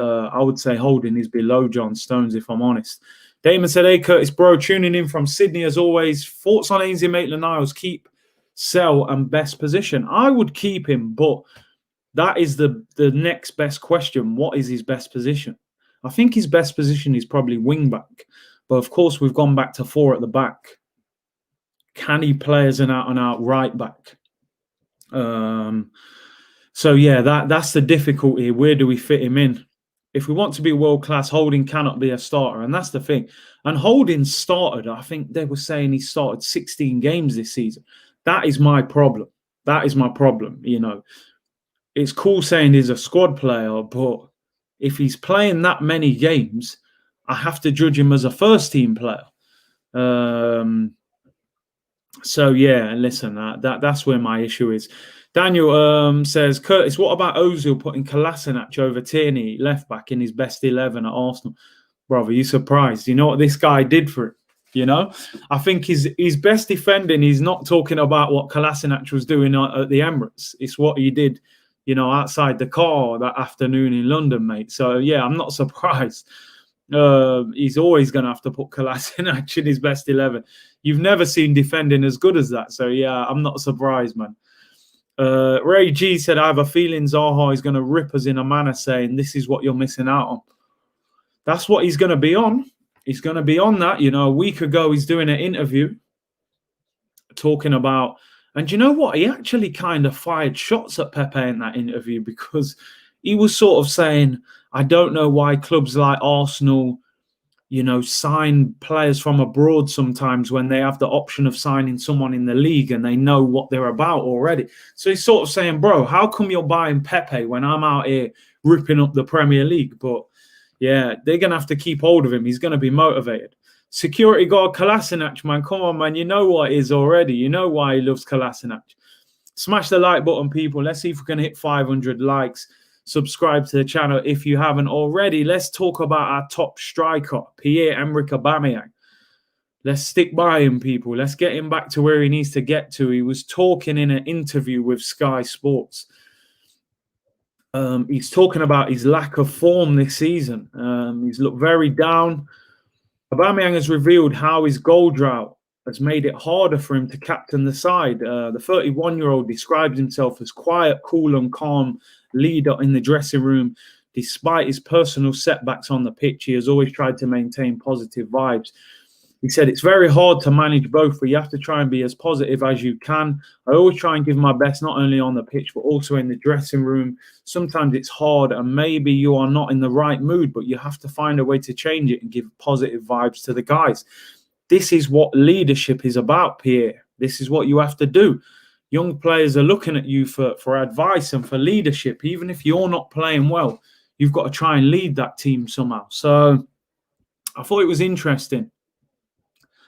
below John Stones, if I'm honest. Damon said, hey, Curtis, bro, tuning in from Sydney as always. Thoughts on Ainsley Maitland-Niles? Keep, sell, and best position. I would keep him, but that is the next best question. What is his best position? I think his best position is probably wing back. But of course, we've gone back to 4 at the back. Can he play as an out-and-out right back? So yeah, that's the difficulty. Where do we fit him in? If we want to be world-class, Holding cannot be a starter, and that's the thing. And Holding started, I think they were saying he started 16 games this season. That is my problem. It's cool saying he's a squad player, but if he's playing that many games, I have to judge him as a first-team player. So yeah, listen, that's where my issue is. Daniel says, Curtis, what about Ozil putting Kolasinac over Tierney, left back, in his best 11 at Arsenal? Brother, you surprised? You know what this guy did for him? You know, I think his best defending. He's not talking about what Kolasinac was doing at the Emirates. It's what he did, outside the car that afternoon in London, mate. So yeah, I'm not surprised. He's always going to have to put Kolasinac in his best 11. You've never seen defending as good as that. So yeah, I'm not surprised, man. Ray G said, I have a feeling Zaha is going to rip us in a manner saying, this is what you're missing out on. That's what he's going to be on. He's going to be on that. A week ago, he's doing an interview talking about, and you know what? He actually kind of fired shots at Pepe in that interview, because he was sort of saying, I don't know why clubs like Arsenal, sign players from abroad sometimes when they have the option of signing someone in the league and they know what they're about already. So he's sort of saying, bro, how come you're buying Pepe when I'm out here ripping up the Premier League? But yeah, they're going to have to keep hold of him. He's going to be motivated. Security guard Kolasinac, man. Come on, man. You know what it is already. You know why he loves Kolasinac. Smash the like button, people. Let's see if we can hit 500 likes. Subscribe to the channel if you haven't already. Let's talk about our top striker, Pierre-Emerick Aubameyang. Let's stick by him, people. Let's get him back to where he needs to get to. He was talking in an interview with Sky Sports. He's talking about his lack of form this season. He's looked very down. Aubameyang has revealed how his goal drought has made it harder for him to captain the side. The 31-year-old describes himself as quiet, cool and calm leader in the dressing room. Despite his personal setbacks on the pitch, he has always tried to maintain positive vibes. He said, it's very hard to manage both, but you have to try and be as positive as you can. I always try and give my best, not only on the pitch, but also in the dressing room. Sometimes it's hard and maybe you are not in the right mood, but you have to find a way to change it and give positive vibes to the guys. This is what leadership is about, Pierre. This is what you have to do. Young players are looking at you for advice and for leadership. Even if you're not playing well, you've got to try and lead that team somehow. So I thought it was interesting.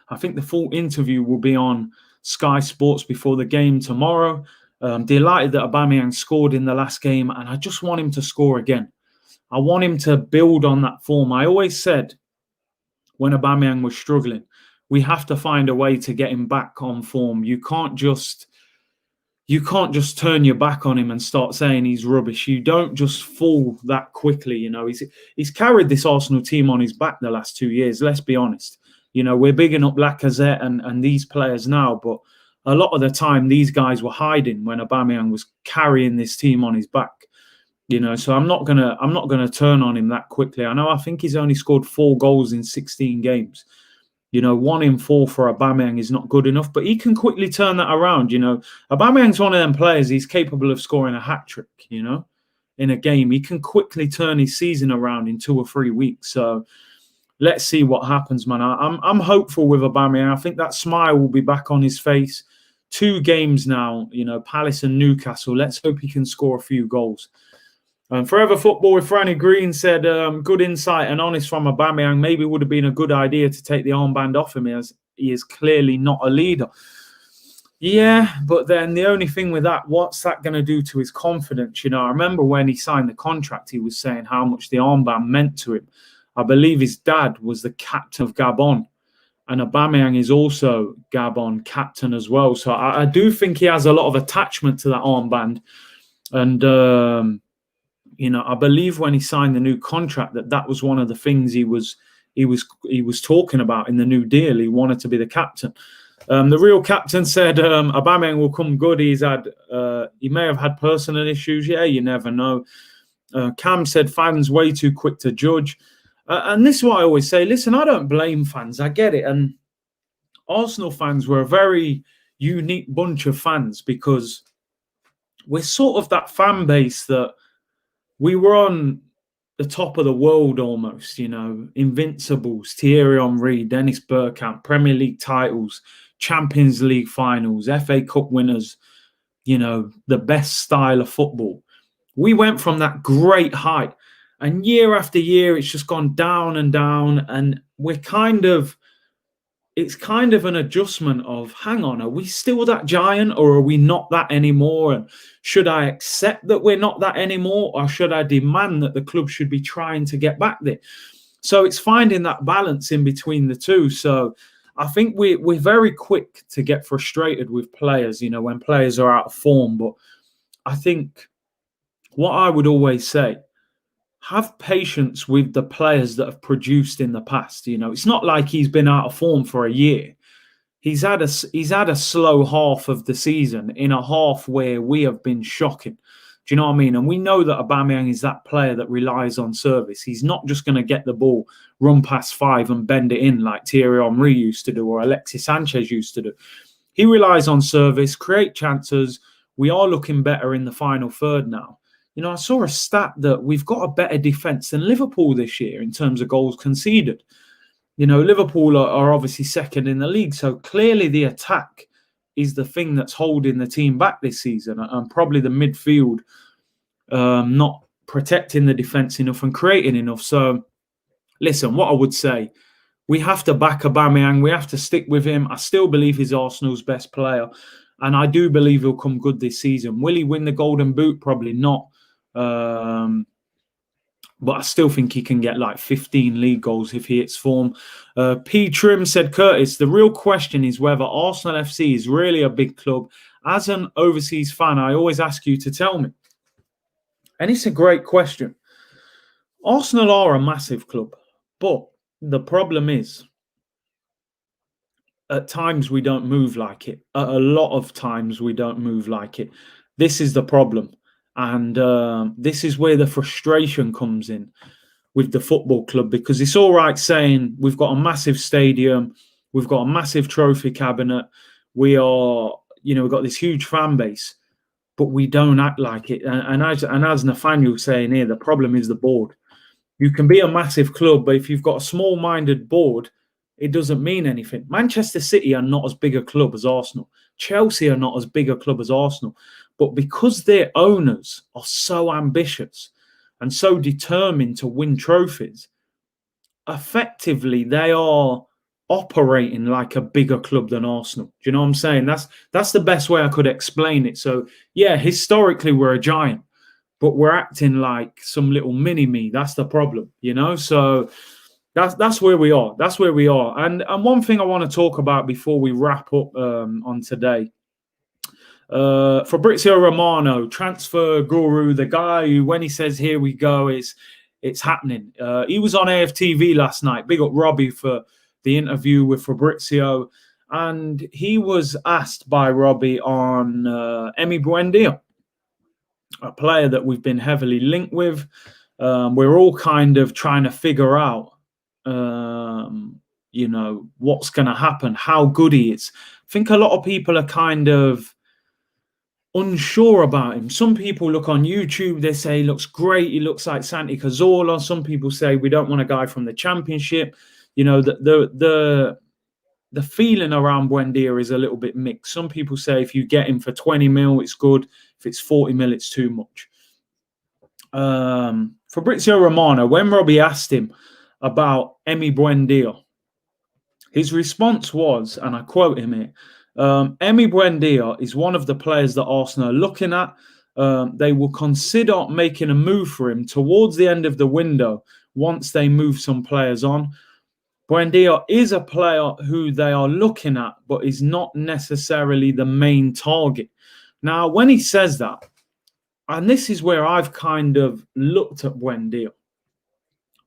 I think the full interview will be on Sky Sports before the game tomorrow. Delighted that Aubameyang scored in the last game, and I just want him to score again. I want him to build on that form. I always said when Aubameyang was struggling, we have to find a way to get him back on form. You can't just turn your back on him and start saying he's rubbish. You don't just fall that quickly. He's carried this Arsenal team on his back the last 2 years. Let's be honest. We're bigging up Lacazette and these players now, but a lot of the time these guys were hiding when Aubameyang was carrying this team on his back. So I'm not gonna turn on him that quickly. I think he's only scored 4 goals in 16 games. 1 in 4 for Aubameyang is not good enough, but he can quickly turn that around. Aubameyang's one of them players. He's capable of scoring a hat trick. In a game, he can quickly turn his season around in 2 or 3 weeks. So let's see what happens, man. I'm hopeful with Aubameyang. I think that smile will be back on his face. 2 games now, Palace and Newcastle. Let's hope he can score a few goals. Forever Football with Franny Green said, good insight and honest from Aubameyang. Maybe it would have been a good idea to take the armband off him, as he is clearly not a leader. Yeah, but then the only thing with that, what's that going to do to his confidence? I remember when he signed the contract, he was saying how much the armband meant to him. I believe his dad was the captain of Gabon, and Aubameyang is also Gabon captain as well. So I do think he has a lot of attachment to that armband. And, I believe when he signed the new contract that was one of the things he was talking about in the new deal. He wanted to be the captain. The real captain said Aubameyang will come good. He may have had personal issues. Yeah, you never know. Cam said fans way too quick to judge. And this is what I always say. Listen, I don't blame fans. I get it. And Arsenal fans were a very unique bunch of fans, because we're sort of that fan base that we were on the top of the world almost, Invincibles, Thierry Henry, Dennis Bergkamp, Premier League titles, Champions League finals, FA Cup winners, the best style of football. We went from that great height, and year after year, it's just gone down and down. And we're kind of it's kind of an adjustment of, hang on, are we still that giant or are we not that anymore? And should I accept that we're not that anymore, or should I demand that the club should be trying to get back there? So it's finding that balance in between the two. So I think we're very quick to get frustrated with players, when players are out of form. But I think what I would always say, have patience with the players that have produced in the past. It's not like he's been out of form for a year. He's had a slow half of the season in a half where we have been shocking. Do you know what I mean? And we know that Aubameyang is that player that relies on service. He's not just going to get the ball, run past five and bend it in like Thierry Henry used to do or Alexis Sanchez used to do. He relies on service, create chances. We are looking better in the final third now. I saw a stat that we've got a better defence than Liverpool this year in terms of goals conceded. Liverpool are obviously second in the league. So clearly the attack is the thing that's holding the team back this season, and probably the midfield not protecting the defence enough and creating enough. So listen, what I would say, we have to back Aubameyang. We have to stick with him. I still believe he's Arsenal's best player. And I do believe he'll come good this season. Will he win the Golden Boot? Probably not. But I still think he can get like 15 league goals if he hits form. P. Trim said, Curtis, the real question is whether Arsenal FC is really a big club. As an overseas fan, I always ask you to tell me. And it's a great question. Arsenal are a massive club. But the problem is, at times we don't move like it. At a lot of times we don't move like it. This is the problem. And this is where the frustration comes in with the football club, because it's all right saying we've got a massive stadium, we've got a massive trophy cabinet, we've got this huge fan base, but we don't act like it. And as Nathaniel's saying here, the problem is the board. You can be a massive club, but if you've got a small-minded board, it doesn't mean anything. Manchester City are not as big a club as Arsenal. Chelsea are not as big a club as Arsenal. But because their owners are so ambitious and so determined to win trophies, effectively they are operating like a bigger club than Arsenal. Do you know what I'm saying? That's the best way I could explain it. So, yeah, historically we're a giant, but we're acting like some little mini-me. That's the problem, So that's where we are. That's where we are. And one thing I want to talk about before we wrap up on today, Fabrizio Romano, transfer guru, the guy who, when he says here we go, it's happening. He was on AFTV last night. Big up Robbie for the interview with Fabrizio. And he was asked by Robbie on Emi Buendia, a player that we've been heavily linked with. We're all kind of trying to figure out, what's going to happen, how good he is. I think a lot of people are kind of unsure about him. Some people look on YouTube, they say he looks great, he looks like Santi Cazorla. Some people say we don't want a guy from the Championship. The feeling around Buendia is a little bit mixed. Some people say if you get him for 20 mil, it's good. If it's 40 mil, it's too much. Fabrizio Romano, when Robbie asked him about Emi Buendia, his response was, and I quote him here, Emi Buendia is one of the players that Arsenal are looking at. They will consider making a move for him towards the end of the window once they move some players on. Buendia is a player who they are looking at, but is not necessarily the main target. Now, when he says that, and this is where I've kind of looked at Buendia,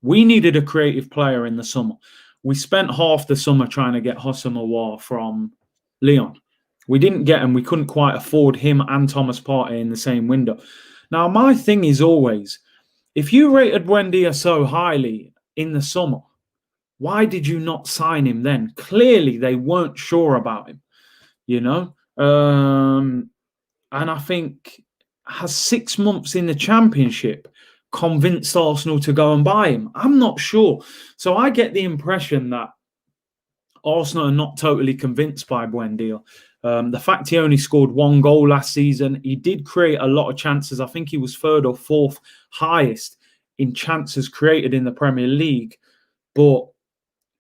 we needed a creative player in the summer. We spent half the summer trying to get Houssem Aouar from Lyon. We didn't get him. We couldn't quite afford him and Thomas Partey in the same window. Now, my thing is always, if you rated Buendia so highly in the summer, why did you not sign him then? Clearly, they weren't sure about him, And I think, has 6 months in the Championship convinced Arsenal to go and buy him? I'm not sure. So I get the impression that Arsenal are not totally convinced by Buendia. The fact he only scored 1 goal last season, he did create a lot of chances. I think he was 3rd or 4th highest in chances created in the Premier League. But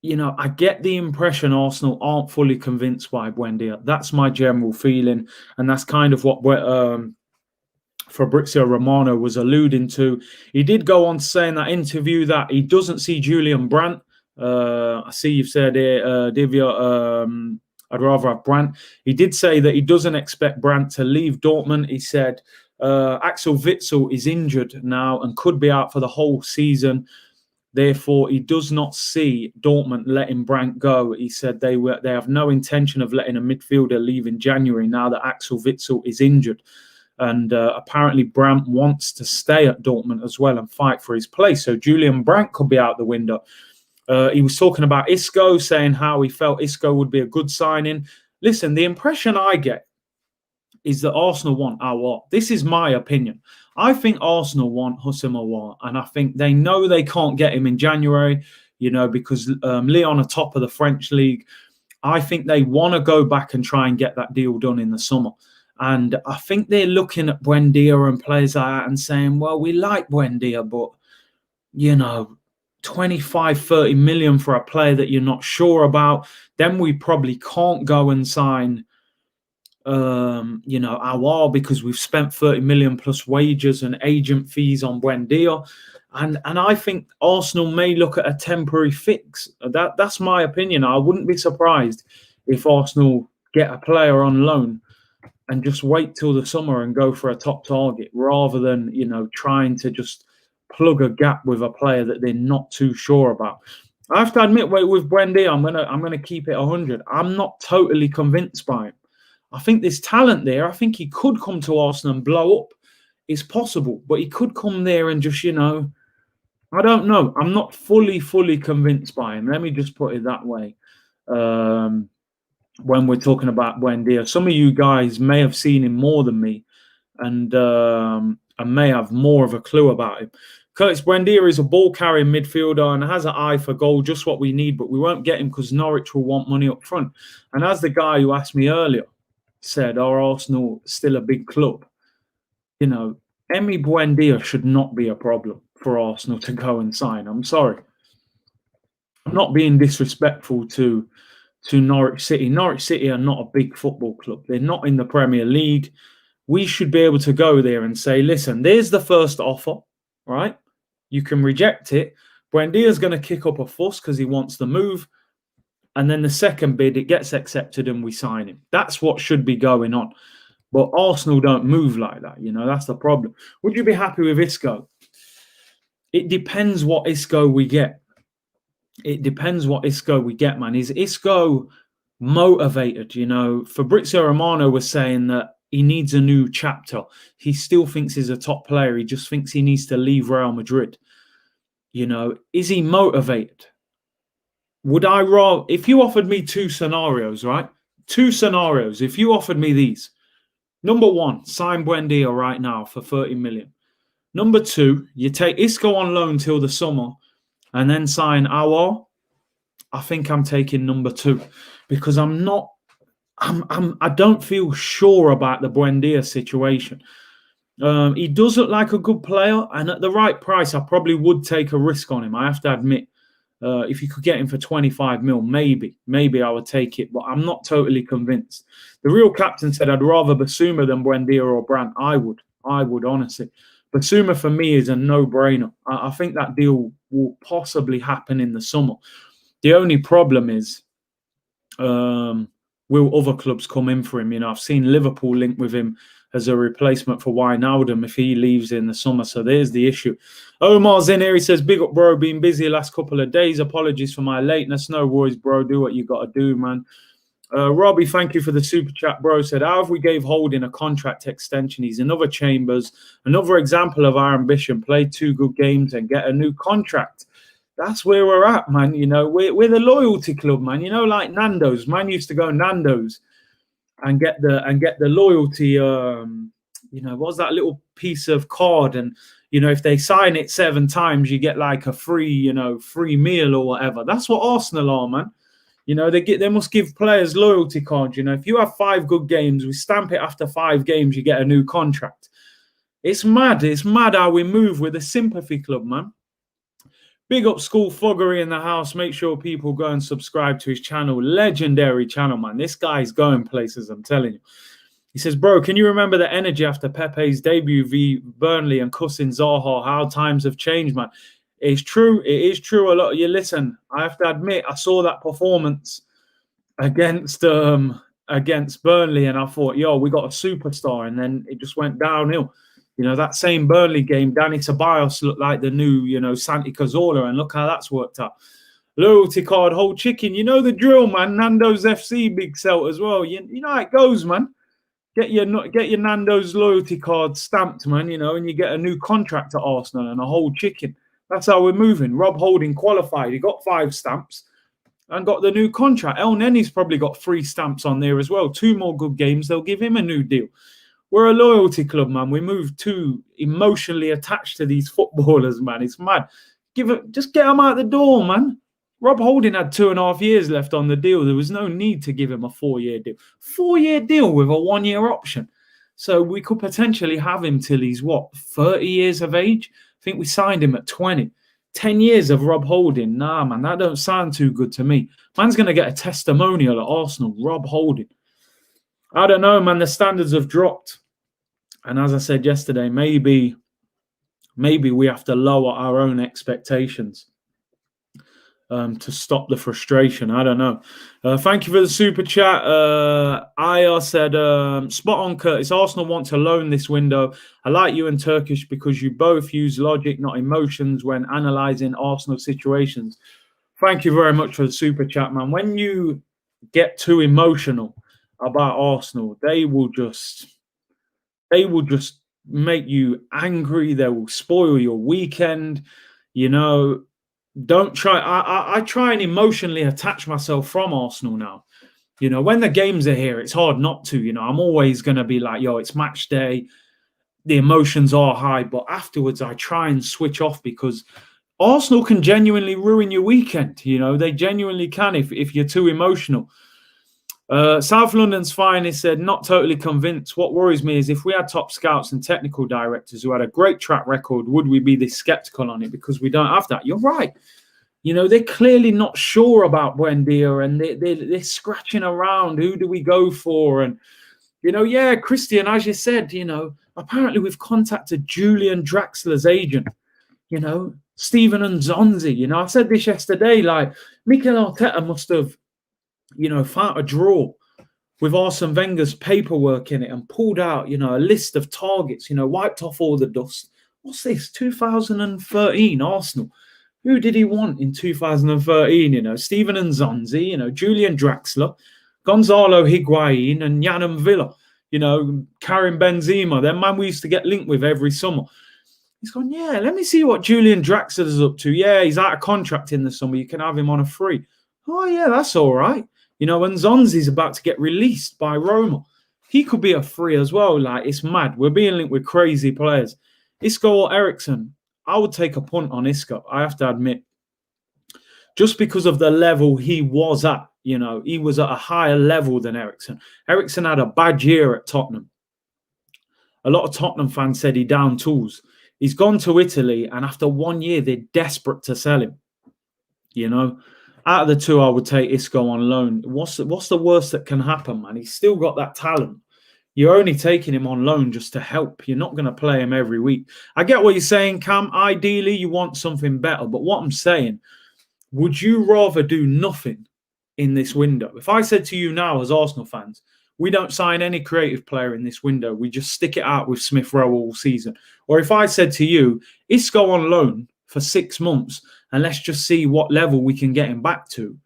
I get the impression Arsenal aren't fully convinced by Buendia. That's my general feeling, and that's kind of what Fabrizio Romano was alluding to. He did go on to say in that interview that he doesn't see Julian Brandt. I see you've said it, Divya. I'd rather have Brandt. He did say that he doesn't expect Brandt to leave Dortmund. He said Axel Witsel is injured now and could be out for the whole season. Therefore, he does not see Dortmund letting Brandt go. He said they have no intention of letting a midfielder leave in January now that Axel Witsel is injured. And apparently Brandt wants to stay at Dortmund as well and fight for his place. So Julian Brandt could be out the window. He was talking about Isco, saying how he felt Isco would be a good signing. Listen, the impression I get is that Arsenal want Auba. This is my opinion. I think Arsenal want Houssem Aouar, and I think they know they can't get him in January, because Lyon are top of the French league. I think they want to go back and try and get that deal done in the summer. And I think they're looking at Buendia and players like that and saying, well, we like Buendia, but, 25, 30 million for a player that you're not sure about, then we probably can't go and sign, Auba, because we've spent 30 million plus wages and agent fees on Buendia. And I think Arsenal may look at a temporary fix. That's my opinion. I wouldn't be surprised if Arsenal get a player on loan and just wait till the summer and go for a top target rather than, trying to just plug a gap with a player that they're not too sure about. I have to admit, with Buendia, I'm gonna keep it 100. I'm not totally convinced by him. I think there's talent there. I think he could come to Arsenal and blow up. It's possible, but he could come there and just, I don't know. I'm not fully convinced by him. Let me just put it that way. When we're talking about Buendia, some of you guys may have seen him more than me, and may have more of a clue about him. Curtis Buendia is a ball-carrying midfielder and has an eye for goal, just what we need, but we won't get him because Norwich will want money up front. And as the guy who asked me earlier said, are Arsenal still a big club? Emi Buendia should not be a problem for Arsenal to go and sign. I'm sorry. I'm not being disrespectful to Norwich City. Norwich City are not a big football club. They're not in the Premier League. We should be able to go there and say, listen, there's the first offer, right? You can reject it. Buendia's going to kick up a fuss because he wants the move. And then the second bid, it gets accepted and we sign him. That's what should be going on. But Arsenal don't move like that. That's the problem. Would you be happy with Isco? It depends what Isco we get. It depends what Isco we get, man. Is Isco motivated? Fabrizio Romano was saying that he needs a new chapter. He still thinks he's a top player. He just thinks he needs to leave Real Madrid. Is he motivated? Would I rather, if you offered me two scenarios, right? Two scenarios. If you offered me these, number one, sign Buendia right now for 30 million. Number two, you take Isco on loan till the summer and then sign Auba. I think I'm taking number two because I don't feel sure about the Buendia situation. He does look like a good player, and at the right price, I probably would take a risk on him. I have to admit, if you could get him for 25 mil, maybe I would take it, but I'm not totally convinced. The real captain said I'd rather Basuma than Buendia or Brandt. I would honestly. Basuma for me is a no-brainer. I think that deal will possibly happen in the summer. The only problem is, will other clubs come in for him? I've seen Liverpool link with him as a replacement for Wijnaldum if he leaves in the summer. So there's the issue. Omar's in here. He says, big up, bro. Been busy the last couple of days. Apologies for my lateness. No worries, bro. Do what you got to do, man. Robbie, thank you for the super chat, bro. Said, how have we gave Holding a contract extension? He's another Chambers. Another example of our ambition. Play 2 good games and get a new contract. That's where we're at, man. We're the loyalty club, man. Like Nando's. Man used to go Nando's and get the loyalty. What's that little piece of card? And if they sign it 7 times, you get like a free meal or whatever. That's what Arsenal are, man. They must give players loyalty cards. If you have 5 good games, we stamp it after 5 games, you get a new contract. It's mad. It's mad how we move with a sympathy club, man. Big up School Fuggery in the house. Make sure people go and subscribe to his channel. Legendary channel, man. This guy's going places, I'm telling you. He says, bro, can you remember the energy after Pepe's debut v Burnley and cussing Zaha? How times have changed, man. It's true. It is true. A lot of you listen. I have to admit, I saw that performance against Burnley, and I thought, yo, we got a superstar, and then it just went downhill. You know, that same Burnley game, Danny Ceballos looked like the new, you know, Santi Cazorla, and look how that's worked out. Loyalty card, whole chicken. You know the drill, man. Nando's FC big sell as well. You know how it goes, man. Get your Nando's loyalty card stamped, man, you know, and you get a new contract at Arsenal and a whole chicken. That's how we're moving. Rob Holding qualified. He got 5 stamps and got the new contract. El Nenny's probably got 3 stamps on there as well. 2 more good games. They'll give him a new deal. We're a loyalty club, man. We move too emotionally attached to these footballers, man. It's mad. Just get them out the door, man. Rob Holding had 2.5 years left on the deal. There was no need to give him a 4-year deal. 4-year deal with a 1-year option. So we could potentially have him till he's, 30 years of age? I think we signed him at 20. 10 years of Rob Holding. Nah, man, that don't sound too good to me. Man's going to get a testimonial at Arsenal. Rob Holding. I don't know, man. The standards have dropped. And as I said yesterday, maybe we have to lower our own expectations to stop the frustration. I don't know. Thank you for the super chat. Aya said, spot on, Curtis. Arsenal want to loan this window. I like you and Turkish because you both use logic, not emotions, when analysing Arsenal situations. Thank you very much for the super chat, man. When you get too emotional about Arsenal, they will just make you angry. They will spoil your weekend. You know, don't try. I try and emotionally attach myself from Arsenal now. You know, when the games are here, it's hard not to. You know, I'm always going to be like, yo, it's match day. The emotions are high. But afterwards, I try and switch off because Arsenal can genuinely ruin your weekend. You know, they genuinely can if you're too emotional. South London's finest said, not totally convinced. What worries me is if we had top scouts and technical directors who had a great track record, would we be this skeptical on it? Because we don't have that. You're right. You know, they're clearly not sure about Buendia and they're scratching around. Who do we go for? And, you know, yeah, Christian, as you said, you know, apparently we've contacted Julian Draxler's agent, you know, Stephen Nzonzi. You know, I said this yesterday, like, Mikel Arteta must have, you know, found a drawer with Arsene Wenger's paperwork in it and pulled out, you know, a list of targets, you know, wiped off all the dust. What's this? 2013 Arsenal. Who did he want in 2013? You know, Stephen Nzonzi, you know, Julian Draxler, Gonzalo Higuain and Yanam Villa, you know, Karim Benzema, that man we used to get linked with every summer. He's gone, yeah, let me see what Julian Draxler's up to. Yeah, he's out of contract in the summer. You can have him on a free. Oh, yeah, that's all right. You know, and Zonzi's about to get released by Roma. He could be a free as well. Like, it's mad. We're being linked with crazy players. Isco or Eriksen? I would take a punt on Isco, I have to admit. Just because of the level he was at. You know, he was at a higher level than Eriksen. Eriksen had a bad year at Tottenham. A lot of Tottenham fans said he down tools. He's gone to Italy, and after 1 year, they're desperate to sell him. You know? Out of the two, I would take Isco on loan. What's the worst that can happen, man? He's still got that talent. You're only taking him on loan just to help. You're not going to play him every week. I get what you're saying, Cam. Ideally, you want something better. But what I'm saying, would you rather do nothing in this window? If I said to you now as Arsenal fans, we don't sign any creative player in this window. We just stick it out with Smith Rowe all season. Or if I said to you, Isco on loan for 6 months, and let's just see what level we can get him back to,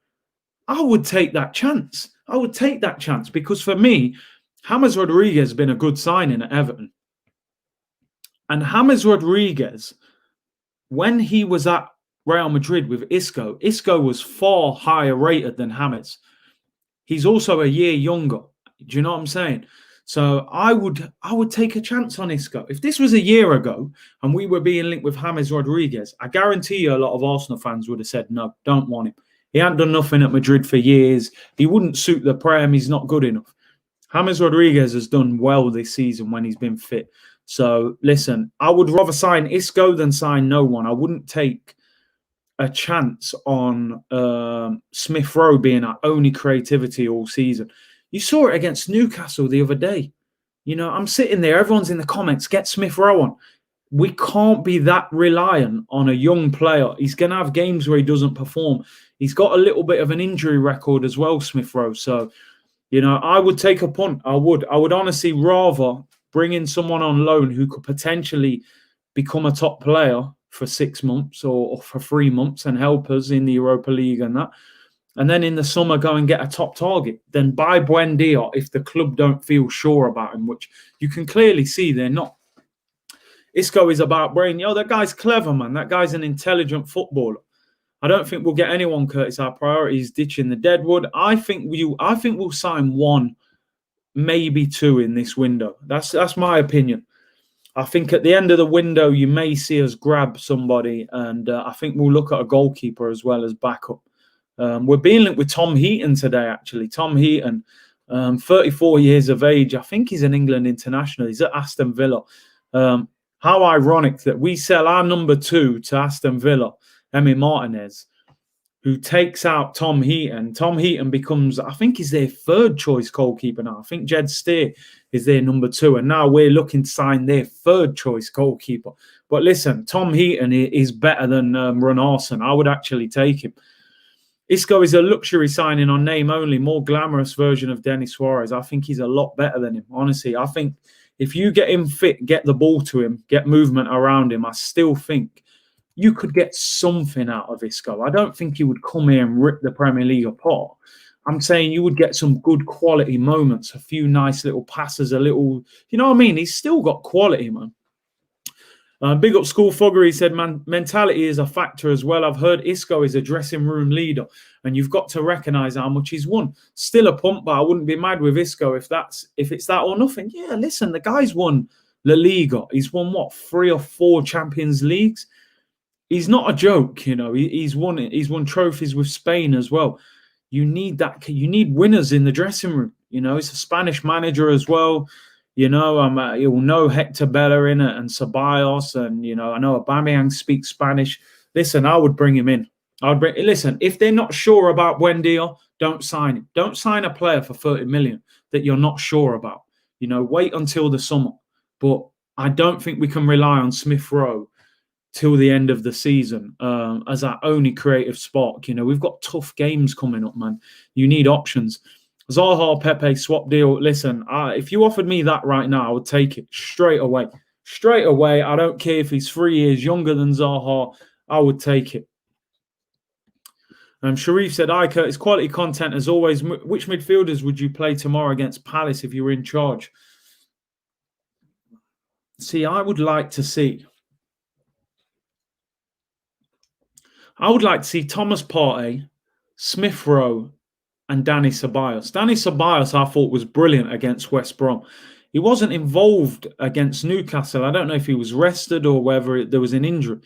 I would take that chance. I would take that chance because for me, James Rodriguez has been a good signing at Everton. And James Rodriguez, when he was at Real Madrid with Isco, Isco was far higher rated than James. He's also a year younger. Do you know what I'm saying? So I would take a chance on Isco. If this was a year ago and we were being linked with James Rodriguez, I guarantee you a lot of Arsenal fans would have said, no, don't want him. He hadn't done nothing at Madrid for years. He wouldn't suit the Prem. He's not good enough. James Rodriguez has done well this season when he's been fit. So, listen, I would rather sign Isco than sign no one. I wouldn't take a chance on Smith Rowe being our only creativity all season. You saw it against Newcastle the other day. You know, I'm sitting there, everyone's in the comments, get Smith Rowe on. We can't be that reliant on a young player. He's going to have games where he doesn't perform. He's got a little bit of an injury record as well, Smith Rowe. So, you know, I would take a punt. I would honestly rather bring in someone on loan who could potentially become a top player for 6 months or for 3 months and help us in the Europa League and that. And then in the summer, go and get a top target. Then buy Buendia if the club don't feel sure about him, which you can clearly see they're not. Isco is about brain. Yo, that guy's clever, man. That guy's an intelligent footballer. I don't think we'll get anyone, Curtis. Our priority is ditching the deadwood. I think we'll sign one, maybe two in this window. That's my opinion. I think at the end of the window, you may see us grab somebody, and I think we'll look at a goalkeeper as well as backup. We're being linked with Tom Heaton today, actually. Tom Heaton, 34 years of age. I think he's an England international. He's at Aston Villa. How ironic that we sell our number 2 to Aston Villa, Emi Martinez, who takes out Tom Heaton. Tom Heaton becomes, I think he's their 3rd choice goalkeeper now. I think Jed Steer is their number 2. And now we're looking to sign their 3rd choice goalkeeper. But listen, Tom Heaton is better than Runarsson. I would actually take him. Isco is a luxury signing on name only, more glamorous version of Denis Suarez. I think he's a lot better than him. Honestly, I think if you get him fit, get the ball to him, get movement around him, I still think you could get something out of Isco. I don't think he would come here and rip the Premier League apart. I'm saying you would get some good quality moments, a few nice little passes, a little, you know what I mean? He's still got quality, man. Big up School Fogger, he said, mentality is a factor as well. I've heard Isco is a dressing room leader, and you've got to recognise how much he's won. Still a pump, but I wouldn't be mad with Isco if it's that or nothing. Yeah, listen, the guy's won La Liga. He's won, 3 or 4 Champions Leagues? He's not a joke, you know. He's won trophies with Spain as well. You need that. You need winners in the dressing room. You know, he's a Spanish manager as well. You know, you'll know Hector Bellerin and Ceballos, and you know, I know Aubameyang speaks Spanish. Listen, I would bring him in. Listen, if they're not sure about Buendia, don't sign him. Don't sign a player for 30 million that you're not sure about. You know, wait until the summer. But I don't think we can rely on Smith Rowe till the end of the season as our only creative spark. You know, we've got tough games coming up, man. You need options. Zaha, Pepe, swap deal. Listen, if you offered me that right now, I would take it straight away. Straight away. I don't care if he's 3 years younger than Zaha. I would take it. Sharif said, hi, Curtis, quality content as always. Which midfielders would you play tomorrow against Palace if you were in charge? See, I would like to see Thomas Partey, Smith Rowe, and Dani Ceballos. Dani Ceballos, I thought, was brilliant against West Brom. He wasn't involved against Newcastle. I don't know if he was rested or whether there was an injury.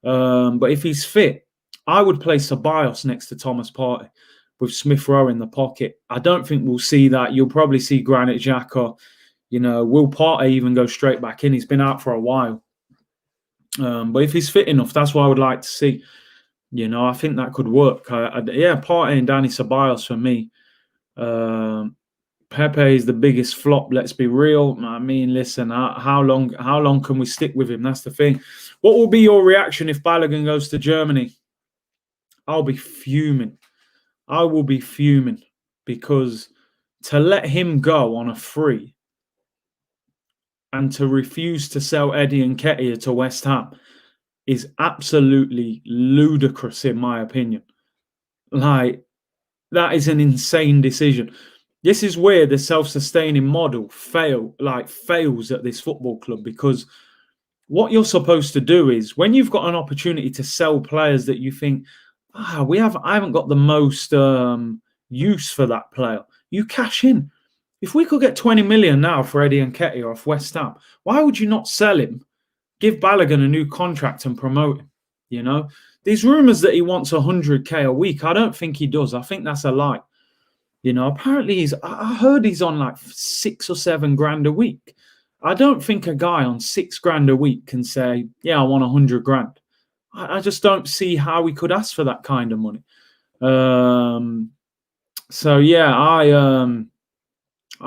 But if he's fit, I would play Ceballos next to Thomas Partey with Smith Rowe in the pocket. I don't think we'll see that. You'll probably see Granit Xhaka. You know, will Partey even go straight back in? He's been out for a while. But if he's fit enough, that's what I would like to see. You know, I think that could work. Partey and Dani Ceballos for me. Pepe is the biggest flop. Let's be real. I mean, listen, how long can we stick with him? That's the thing. What will be your reaction if Balogun goes to Germany? I'll be fuming. I will be fuming because to let him go on a free and to refuse to sell Eddie Nketiah to West Ham is absolutely ludicrous, in my opinion. Like, that is an insane decision. This is where the self-sustaining model fails at this football club, because what you're supposed to do is, when you've got an opportunity to sell players that you think, I haven't got the most use for that player, you cash in. If we could get 20 million now for Eddie Nketiah off West Ham, why would you not sell him? Give Balogun a new contract and promote him. You know, these rumours that he wants 100k a week, I don't think he does. I think that's a lie. You know, apparently I heard he's on like 6 or 7 grand a week. I don't think a guy on 6 grand a week can say, yeah, I want 100 grand. I just don't see how we could ask for that kind of money. So yeah, I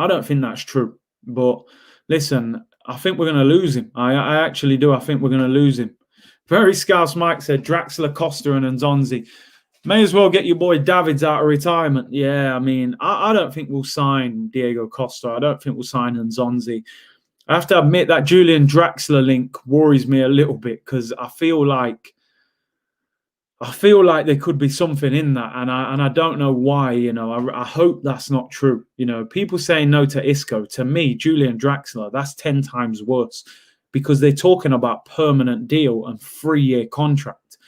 don't think that's true. But listen, I think we're going to lose him. I actually do. I think we're going to lose him. Very Scouse Mike said Draxler, Costa, and Nzonzi. May as well get your boy Davids out of retirement. Yeah, I mean, I don't think we'll sign Diego Costa. I don't think we'll sign Nzonzi. I have to admit that Julian Draxler link worries me a little bit because I feel like there could be something in that, and I don't know why. I hope that's not true. People saying no to Isco. To me, Julian Draxler, that's 10 times worse because they're talking about permanent deal and 3-year contract.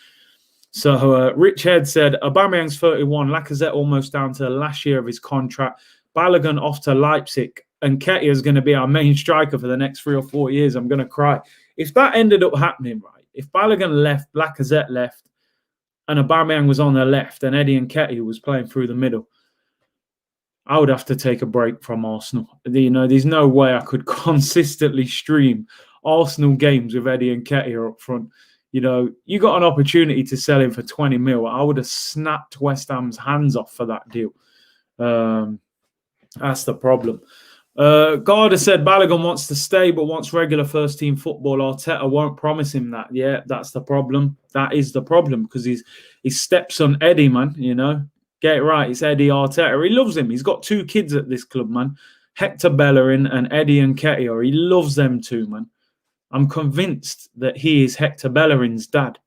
So Rich Head said Aubameyang's 31, Lacazette almost down to the last year of his contract, Balogun off to Leipzig, and Nketiah is going to be our main striker for the next 3 or 4 years. I'm going to cry if that ended up happening. Right, if Balogun left, Lacazette left, and Aubameyang was on the left and Eddie Nketiah was playing through the middle, I would have to take a break from Arsenal. There's no way I could consistently stream Arsenal games with Eddie Nketiah up front. You got an opportunity to sell him for 20 mil. I would have snapped West Ham's hands off for that deal. That's the problem. Garda said Balogun wants to stay but wants regular first-team football. Arteta won't promise him that. Yeah, that's the problem. That is the problem because his stepson Eddie, man, get it right. It's Eddie Arteta. He loves him. He's got 2 kids at this club, man. Hector Bellerin and Eddie Nketiah. He loves them too, man. I'm convinced that he is Hector Bellerin's dad.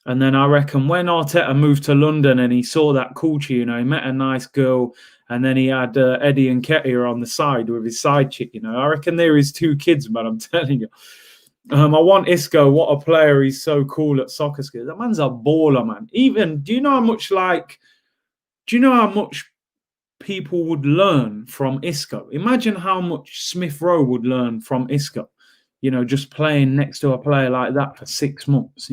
And then I reckon when Arteta moved to London and he saw that culture, he met a nice girl, and then he had Eddie Nketiah on the side with his side chick, I reckon they're his 2 kids, man, I'm telling you. I want Isco. What a player. He's so cool at soccer skills. That man's a baller, man. Do you know how much people would learn from Isco? Imagine how much Smith Rowe would learn from Isco, just playing next to a player like that for 6 months,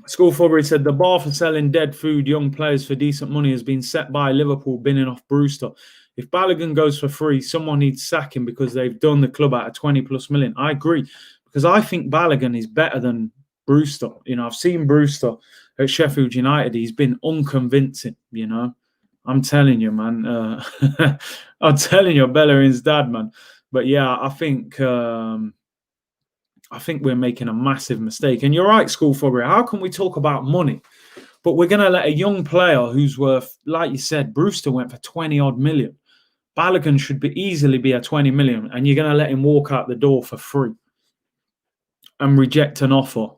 School Fubbery said the bar for selling dead food young players for decent money has been set by Liverpool binning off Brewster. If Balogun goes for free, someone needs sacking because they've done the club out of 20+ million. I agree, because I think Balogun is better than Brewster. I've seen Brewster at Sheffield United. He's been unconvincing, I'm telling you, man. I'm telling you, Bellerin's dad, man. But yeah, I think we're making a massive mistake. And you're right, School Fubbery. How can we talk about money, but we're going to let a young player who's worth, like you said, Brewster went for 20-odd million. Balogun should easily be a 20 million, and you're going to let him walk out the door for free and reject an offer,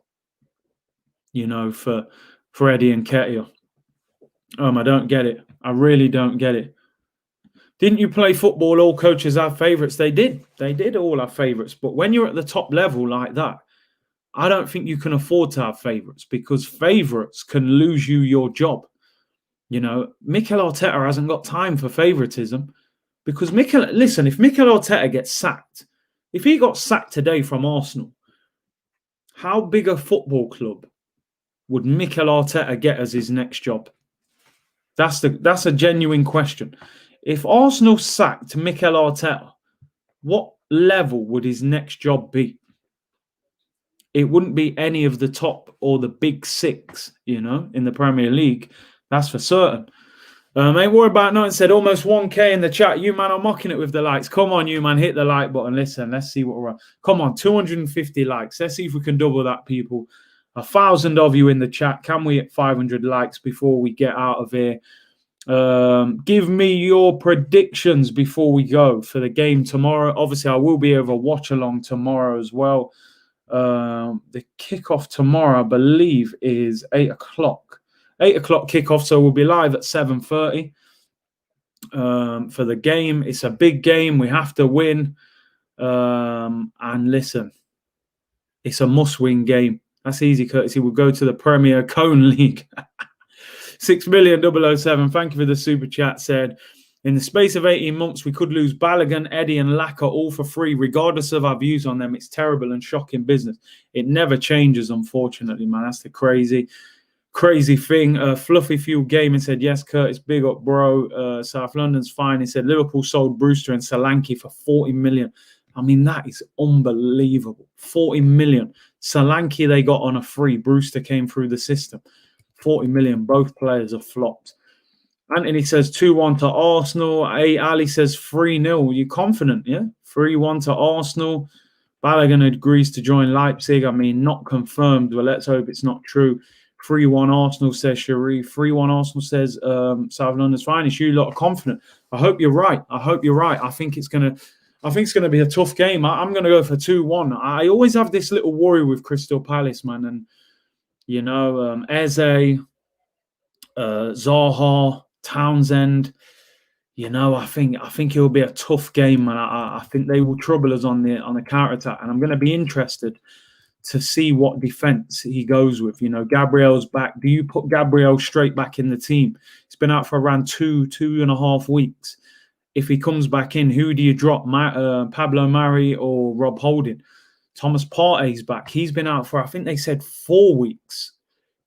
for Eddie Nketiah. I don't get it. I really don't get it. Didn't you play football? All coaches have favourites. They did. They did all have favourites. But when you're at the top level like that, I don't think you can afford to have favourites because favourites can lose you your job. Mikel Arteta hasn't got time for favouritism because if Mikel Arteta gets sacked, if he got sacked today from Arsenal, how big a football club would Mikel Arteta get as his next job? That's a genuine question. If Arsenal sacked Mikel Arteta, what level would his next job be? It wouldn't be any of the top or the big 6, in the Premier League. That's for certain. Ain't worried about nothing. Said almost 1K in the chat. You, man, are mocking it with the likes. Come on, you, man. Hit the like button. Listen, let's see what we're on. Come on, 250 likes. Let's see if we can double that, people. 1,000 of you in the chat. Can we hit 500 likes before we get out of here? Give me your predictions before we go for the game tomorrow. Obviously, I will be over watch along tomorrow as well. The kickoff tomorrow, I believe, is 8 o'clock. 8 o'clock kickoff, so we'll be live at 7:30 for the game. It's a big game. We have to win. And listen, it's a must-win game. That's easy, courtesy. We'll go to the Premier Cone League. 6,000,007. Thank you for the super chat. Said, in the space of 18 months, we could lose Balogun, Eddie, and Laka all for free, regardless of our views on them. It's terrible and shocking business. It never changes, unfortunately, man. That's the crazy thing. Fluffy Fuel Gaming said, yes, Curtis, big up, bro. South London's fine. He said, Liverpool sold Brewster and Solanke for 40 million. I mean, that is unbelievable. 40 million. Solanke they got on a free. Brewster came through the system. 40 million. Both players are flopped. Anthony says 2-1 to Arsenal. Ali says 3-0. You confident, yeah? 3-1 to Arsenal. Balogun agrees to join Leipzig. I mean, not confirmed, but let's hope it's not true. 3-1 Arsenal, says Sharif. 3-1 Arsenal, says South London's finest. You lot are confident. I hope you're right. I think it's gonna be a tough game. I'm gonna go for 2-1. I always have this little worry with Crystal Palace, man. And you know, Eze, Zaha, Townsend. You know, I think it will be a tough game, and I think they will trouble us on the counter attack. And I'm going to be interested to see what defense he goes with. You know, Gabriel's back. Do you put Gabriel straight back in the team? He's been out for around 2.5 weeks. If he comes back in, who do you drop? Pablo Mari or Rob Holding? Thomas Partey's back. He's been out for, I think they said, 4 weeks.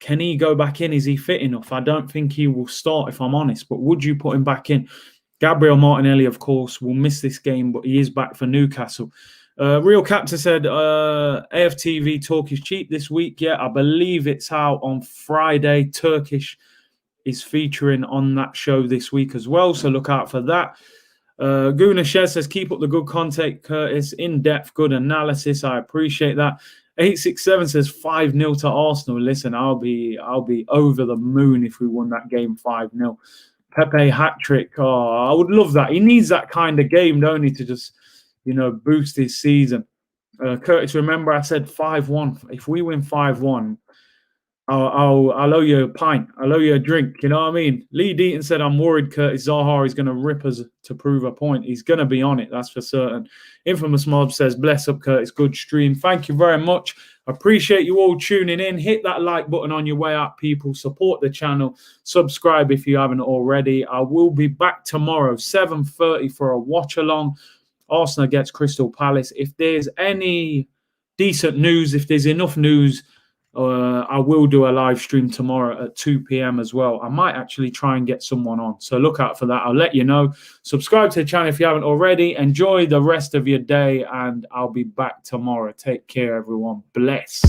Can he go back in? Is he fit enough? I don't think he will start, if I'm honest. But would you put him back in? Gabriel Martinelli, of course, will miss this game, but he is back for Newcastle. Real Captain said AFTV talk is cheap this week. Yeah, I believe it's out on Friday. Turkish is featuring on that show this week as well, so look out for that. Guna Shez says, keep up the good content, Curtis. In-depth, good analysis. I appreciate that. 867 says 5-0 to Arsenal. Listen, I'll be over the moon if we won that game 5-0. Pepe hat-trick. Oh, I would love that. He needs that kind of game, don't he, to just, you know, boost his season. Curtis, remember I said 5-1. If we win 5-1, I'll owe you a pint. I'll owe you a drink. You know what I mean? Lee Deaton said, I'm worried Curtis Zaha is going to rip us to prove a point. He's going to be on it, that's for certain. Infamous Mob says, bless up, Curtis. Good stream. Thank you very much. Appreciate you all tuning in. Hit that like button on your way out, people. Support the channel. Subscribe if you haven't already. I will be back tomorrow, 7:30 for a watch-along. Arsenal against Crystal Palace. If there's any decent news, if there's enough news, I will do a live stream tomorrow at 2 p.m. as well. I might actually try and get someone on. So look out for that. I'll let you know. Subscribe to the channel if you haven't already. Enjoy the rest of your day, and I'll be back tomorrow. Take care, everyone. Bless.